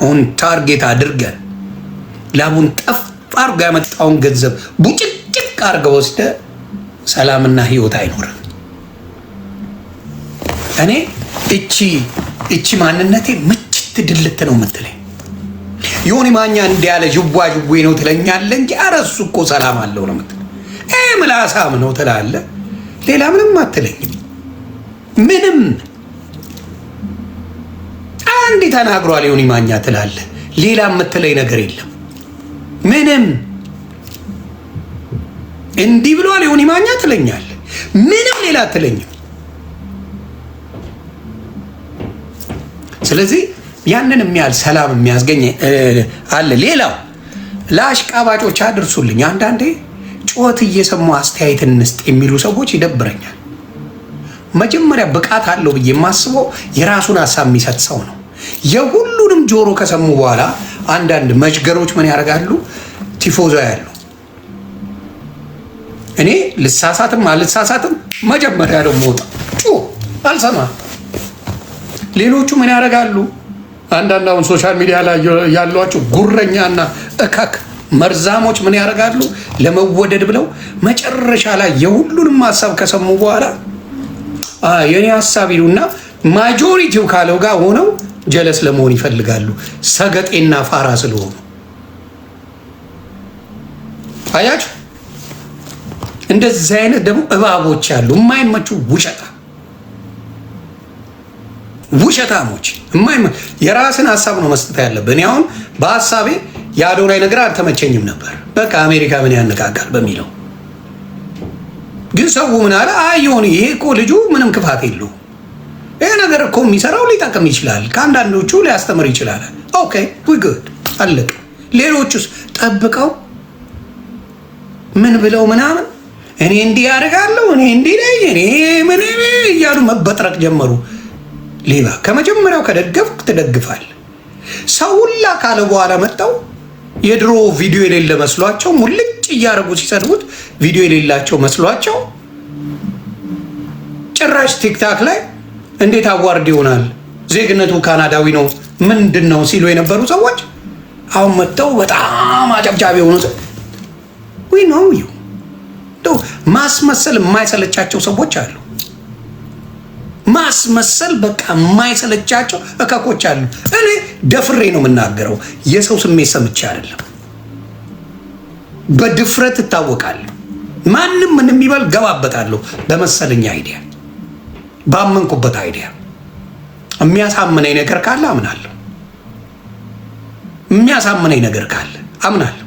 ኦን ታርጌት አድርገ ላቡን ጠፍ አርጎ ያመጣውን ገንዘብ ቡጭጭቅ አርገ ወስደ ሰላምና ህይወት አይኖርም። እኔ እቺ ማንነቴ ምችት ድልት ነው የምትለኝ። ዮኒ ማኛ እንዲያለ ጅዋ ጅዌ ነው ትለኛለ እንጂ ኧረ እሱ እኮ ሰላም አለው ነው የምትለኝ። ምላሳም ነው ትላለ፣ ሌላ ምንም አትለኝም። ምንም አንድ ተናግሯል ዮኒ ማኛ ትላለህ፣ ሌላ የምትለኝ ነገር የለም። ምንም እንዲህ ብሏል ዮኒ ማኛ ትለኛለህ፣ ምንም ሌላ አትለኝም። ስለዚህ ያንን የሚያህል ሰላም የሚያስገኝ አለ። ሌላው ለአሽቃባጮች አድርሱልኝ። አንዳንዴ ጩኸት እየሰሙ አስተያየት እንስጥ የሚሉ ሰዎች ይደብረኛል። መጀመሪያ ብቃት አለው ብዬ የማስበው የራሱን ሀሳብ የሚሰጥ ሰው ነው። የሁሉንም ጆሮ ከሰሙ በኋላ አንዳንድ መሽገሮች ምን ያደርጋሉ? ቲፎዞ ያሉ እኔ ልሳሳትም አልሳሳትም መጀመሪያ ደግሞ ወጣ አልሰማ። ሌሎቹ ምን ያደርጋሉ? አንዳንድ አሁን ሶሻል ሚዲያ ላይ ያሏቸው ጉረኛና እከክ መርዛሞች ምን ያደርጋሉ? ለመወደድ ብለው መጨረሻ ላይ የሁሉንም ሀሳብ ከሰሙ በኋላ የኔ ሀሳብ ይሉና ማጆሪቲው ካለው ጋር ሆነው ጀለስ ለመሆን ይፈልጋሉ። ሰገጤና ፋራ ስለሆኑ አያችሁ። እንደዚህ አይነት ደግሞ እባቦች ያሉ የማይመቹ ውሸታሞች የራስን ሀሳብ ነው መስጠት ያለብን። እኔ አሁን በሀሳቤ የአዶናይ ነገር አልተመቸኝም ነበር። በቃ አሜሪካ ምን ያነቃቃል በሚለው ግን ሰው ምን አለ? አይሆን ይሄ እኮ ልጁ ምንም ክፋት የለውም፣ ይሄ ነገር እኮ የሚሰራው ሊጠቅም ይችላል፣ ከአንዳንዶቹ ሊያስተምር ይችላል። ኦኬ ዊ ጉድ አለቅ። ሌሎቹስ ጠብቀው ምን ብለው ምናምን እኔ እንዲህ ያደርጋለሁ እኔ እንዲህ ነኝ እኔ ምን እያሉ መበጥረቅ ጀመሩ። ሌባ ከመጀመሪያው ከደገፍክ ትደግፋል። ሰው ሁላ ካለ በኋላ መጣው የድሮ ቪዲዮ የሌለ መስሏቸው ሙልጭ እያደረጉ ሲሰድቡት ቪዲዮ የሌላቸው መስሏቸው ጭራሽ ቲክታክ ላይ እንዴት አዋርድ ይሆናል ዜግነቱ ካናዳዊ ነው ምንድን ነው ሲሉ የነበሩ ሰዎች አሁን መጥተው በጣም አጨብጫቢ የሆኑ ወይ ነው ማስመሰል የማይሰለቻቸው ሰዎች አሉ። ማስመሰል በቃ የማይሰለቻቸው እከኮች አሉ። እኔ ደፍሬ ነው የምናገረው፣ የሰው ስሜት ሰምቼ አይደለም። በድፍረት እታወቃለሁ። ማንም ምን የሚበል ገባበታለሁ በመሰለኝ አይዲያ፣ ባመንኩበት አይዲያ። የሚያሳምነኝ ነገር ካለ አምናለሁ። የሚያሳምነኝ ነገር ካለ አምናለሁ።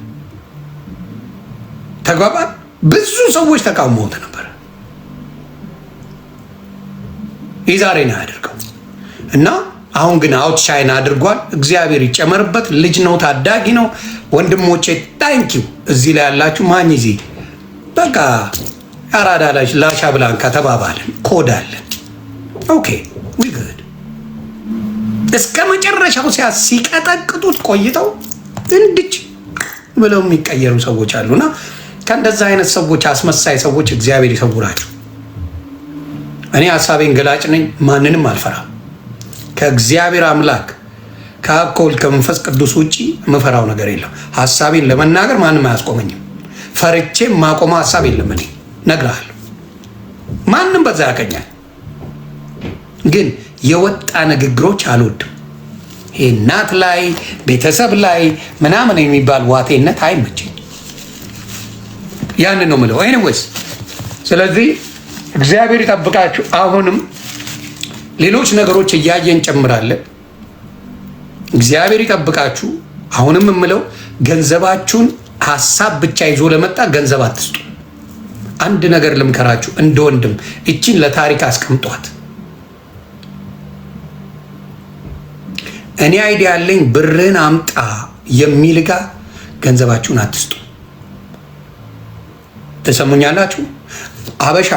ተግባባን። ብዙ ሰዎች ተቃውመውት ነበር። የዛሬ ነው ያደርገው እና አሁን ግን አውት ሻይን አድርጓል። እግዚአብሔር ይጨመርበት። ልጅ ነው፣ ታዳጊ ነው። ወንድሞቼ ታንኪው እዚህ ላይ ያላችሁ ማኝ እዚህ በቃ አራዳ ላይ ላሻ ብላንካ ተባባልን፣ ኮድ አለን። ኦኬ ዊ ጉድ። እስከ መጨረሻው ሲቀጠቅጡት ቆይተው እንድች ብለው የሚቀየሩ ሰዎች አሉና ከእንደዛ አይነት ሰዎች፣ አስመሳይ ሰዎች እግዚአብሔር ይሰውራቸው። እኔ ሀሳቤን ገላጭ ነኝ፣ ማንንም አልፈራም። ከእግዚአብሔር አምላክ ከአብ ከወልድ ከመንፈስ ቅዱስ ውጭ የምፈራው ነገር የለም። ሀሳቤን ለመናገር ማንም አያስቆመኝም። ፈርቼም ማቆመ ሀሳብ የለም። እኔ እነግርሃለሁ፣ ማንም በዛ ያቀኛል። ግን የወጣ ንግግሮች አልወድም። ይሄ እናት ላይ ቤተሰብ ላይ ምናምን የሚባል ዋቴነት አይመቸኝ። ያንን ነው የምለው። ኤኒዌይስ ስለዚህ እግዚአብሔር ይጠብቃችሁ። አሁንም ሌሎች ነገሮች እያየን ጨምራለን። እግዚአብሔር ይጠብቃችሁ። አሁንም የምለው ገንዘባችሁን ሀሳብ ብቻ ይዞ ለመጣ ገንዘብ አትስጡ። አንድ ነገር ልምከራችሁ እንደ ወንድም፣ እቺን ለታሪክ አስቀምጧት። እኔ አይዲያ ያለኝ ብርን አምጣ የሚል ጋር ገንዘባችሁን አትስጡ። ተሰሙኛላችሁ? አበሻ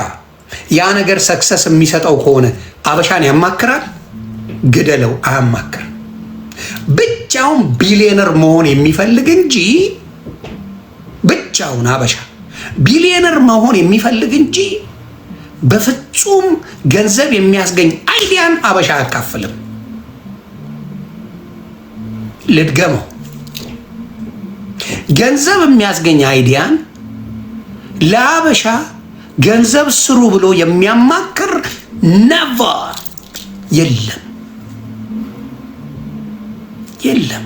ያ ነገር ሰክሰስ የሚሰጠው ከሆነ አበሻን ያማክራል? ግደለው፣ አያማክር። ብቻውን ቢሊዮነር መሆን የሚፈልግ እንጂ ብቻውን አበሻ ቢሊዮነር መሆን የሚፈልግ እንጂ በፍጹም ገንዘብ የሚያስገኝ አይዲያን አበሻ አያካፍልም። ልድገመው፣ ገንዘብ የሚያስገኝ አይዲያን ለአበሻ ገንዘብ ስሩ ብሎ የሚያማክር ነቨር የለም።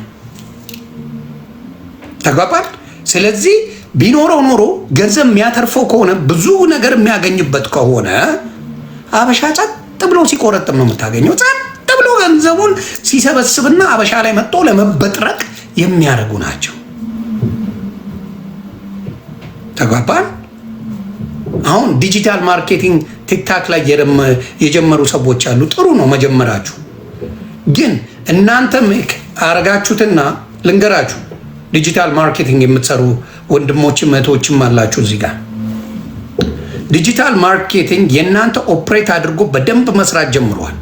ተግባባል። ስለዚህ ቢኖረው ኖሮ ገንዘብ የሚያተርፈው ከሆነ ብዙ ነገር የሚያገኝበት ከሆነ አበሻ ጸጥ ብሎ ሲቆረጥም ነው የምታገኘው። ጸጥ ብሎ ገንዘቡን ሲሰበስብና አበሻ ላይ መጥቶ ለመበጥረቅ የሚያደርጉ ናቸው። ተግባባን? አሁን ዲጂታል ማርኬቲንግ ቲክታክ ላይ የጀመሩ ሰዎች አሉ። ጥሩ ነው መጀመራችሁ፣ ግን እናንተ አረጋችሁትና ልንገራችሁ፣ ዲጂታል ማርኬቲንግ የምትሰሩ ወንድሞችም እህቶችም አላችሁ እዚህ ጋር። ዲጂታል ማርኬቲንግ የእናንተ ኦፕሬት አድርጎ በደንብ መስራት ጀምሯል።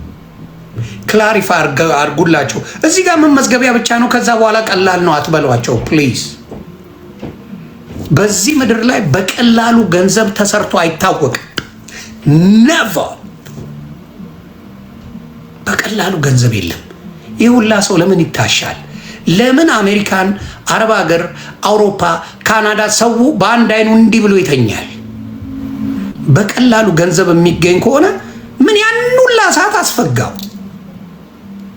ክላሪፋይ አድርጉላቸው። እዚህ ጋር መመዝገቢያ ብቻ ነው፣ ከዛ በኋላ ቀላል ነው አትበሏቸው ፕሊዝ። በዚህ ምድር ላይ በቀላሉ ገንዘብ ተሰርቶ አይታወቅም። ነቨር። በቀላሉ ገንዘብ የለም። ይህ ሁላ ሰው ለምን ይታሻል? ለምን አሜሪካን፣ አረብ ሀገር፣ አውሮፓ፣ ካናዳ ሰው በአንድ አይኑ እንዲህ ብሎ ይተኛል? በቀላሉ ገንዘብ የሚገኝ ከሆነ ምን ያን ሁላ ሰዓት አስፈጋው?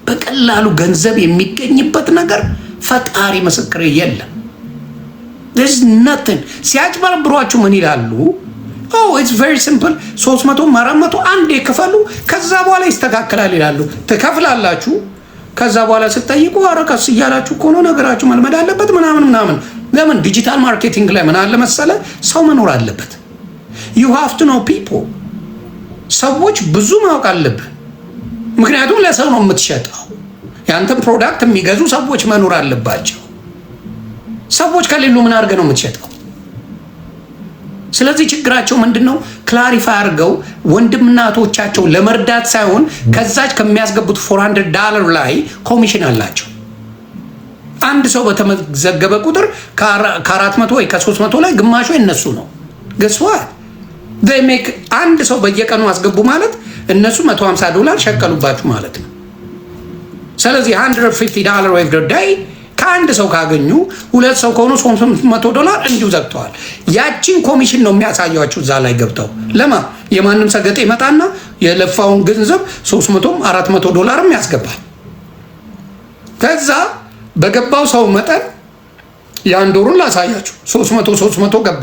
በቀላሉ ገንዘብ የሚገኝበት ነገር ፈጣሪ ምስክር የለም። there's nothing። ሲያጭበረብሯችሁ ምን ይላሉ? oh it's very simple 300 400 አንዴ ክፈሉ ከዛ በኋላ ይስተካከላል ይላሉ። ትከፍላላችሁ። ከዛ በኋላ ስትጠይቁ አረቀስ እያላችሁ እኮ ነው ነገራችሁ መልመድ አለበት ምናምን። ለምን ዲጂታል ማርኬቲንግ ላይ ምን አለ መሰለ፣ ሰው መኖር አለበት። you have to know people። ሰዎች ብዙ ማወቅ አለብህ። ምክንያቱም ለሰው ነው የምትሸጠው። ያንተን ፕሮዳክት የሚገዙ ሰዎች መኖር አለባቸው። ሰዎች ከሌሉ ምን አድርገህ ነው የምትሸጠው? ስለዚህ ችግራቸው ምንድነው? ክላሪፋይ አድርገው ወንድምናቶቻቸው ለመርዳት ሳይሆን ከዛች ከሚያስገቡት $400 ላይ ኮሚሽን አላቸው። አንድ ሰው በተመዘገበ ቁጥር ከ400 ወይ ከ300 ላይ ግማሹ የነሱ ነው። ገስዋ አንድ ሰው በየቀኑ አስገቡ ማለት እነሱ $150 ሸቀሉባችሁ ማለት ነው። ስለዚህ $150 ወይ ዳይ ከአንድ ሰው ካገኙ ሁለት ሰው ከሆኑ $300 እንዲሁ ዘግተዋል። ያቺን ኮሚሽን ነው የሚያሳያችሁ እዛ ላይ ገብተው። የማንም ሰገጤ ይመጣና የለፋውን ገንዘብ $300-400 ያስገባል። ከዛ በገባው ሰው መጠን የአንድ ወሩን ላሳያችሁ። 300 ገባ።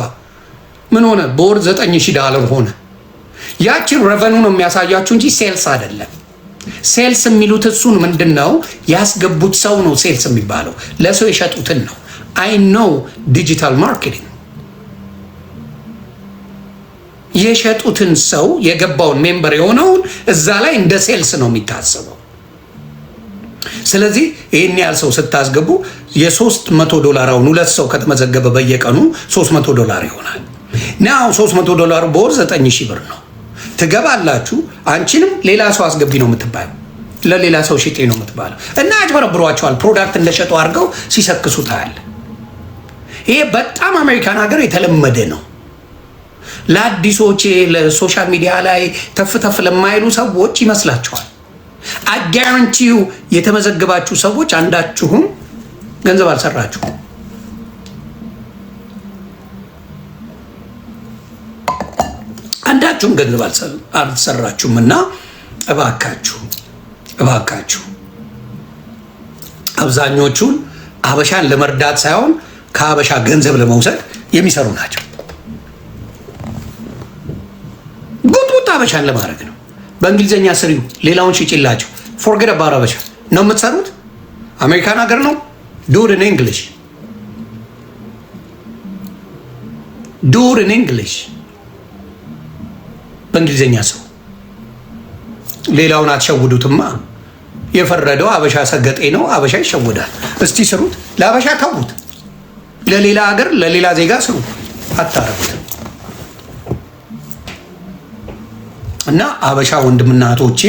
ምን ሆነ? በወር $9,000 ሆነ። ያቺን ረቨኑ ነው የሚያሳያችሁ እንጂ ሴልስ አይደለም። ሴልስ የሚሉት እሱን ምንድን ነው? ያስገቡት ሰው ነው ሴልስ የሚባለው። ለሰው የሸጡትን ነው። አይ ኖው ዲጂታል ማርኬቲንግ የሸጡትን ሰው የገባውን ሜምበር የሆነውን እዛ ላይ እንደ ሴልስ ነው የሚታሰበው። ስለዚህ ይህን ያህል ሰው ስታስገቡ $300 አሁን ሁለት ሰው ከተመዘገበ በየቀኑ $300 ይሆናል። ናው $300 በወር $9,000 ነው። ትገባላችሁ። አንቺንም ሌላ ሰው አስገቢ ነው የምትባለው፣ ለሌላ ሰው ሽጤ ነው የምትባለው። እና ያጭበረብሯቸዋል። ፕሮዳክት እንደሸጡ አድርገው ሲሰክሱ ታያለ። ይሄ በጣም አሜሪካን ሀገር የተለመደ ነው። ለአዲሶች ለሶሻል ሚዲያ ላይ ተፍተፍ ለማይሉ ሰዎች ይመስላቸዋል። አጋራንቲው የተመዘገባችሁ ሰዎች አንዳችሁም ገንዘብ አልሰራችሁም። አንዳችሁም ገንዘብ አልሰራችሁም። እና እባካችሁ አብዛኞቹን አበሻን ለመርዳት ሳይሆን ከአበሻ ገንዘብ ለመውሰድ የሚሰሩ ናቸው። ጉጥጉጥ አበሻን ለማድረግ ነው። በእንግሊዝኛ ስሪው፣ ሌላውን ሽጭላቸው። ፎርጌት አባውት አበሻ ነው የምትሰሩት። አሜሪካን ሀገር ነው። ዱ ኢት ኢን እንግሊሽ፣ ዱ ኢት ኢን እንግሊሽ። በእንግሊዝኛ ሰው ሌላውን አትሸውዱትማ። የፈረደው አበሻ ሰገጤ ነው። አበሻ ይሸውዳል። እስቲ ስሩት። ለአበሻ ተዉት። ለሌላ ሀገር ለሌላ ዜጋ ስሩ። አታረጉት። እና አበሻ ወንድምና እህቶቼ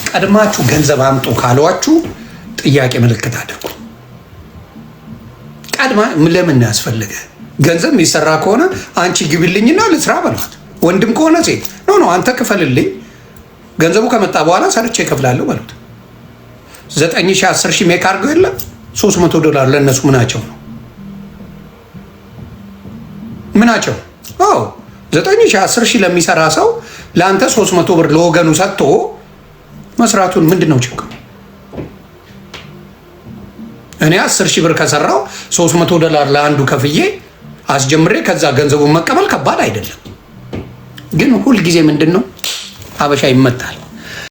ቀድማችሁ ገንዘብ አምጡ ካሏችሁ ጥያቄ ምልክት አድርጉ። ቀድማ ለምን ያስፈልገ? ገንዘብ የሚሰራ ከሆነ አንቺ ግቢልኝና ልስራ በሏት። ወንድም ከሆነ ሴት ኖ አንተ ክፈልልኝ፣ ገንዘቡ ከመጣ በኋላ ሰርቼ እከፍላለሁ በሉት። 9,000 10,000 ሜክ አድርገው የለም $300 ለእነሱ ምናቸው ነው? ምናቸው? 9,000 10,000 ለሚሰራ ሰው ለአንተ $300 ለወገኑ ሰጥቶ መስራቱን ምንድን ነው ችግሩ? እኔ 10,000 ከሰራው $300 ለአንዱ ከፍዬ አስጀምሬ ከዛ ገንዘቡን መቀበል ከባድ አይደለም። ግን ሁልጊዜ ምንድን ነው አበሻ ይመታል።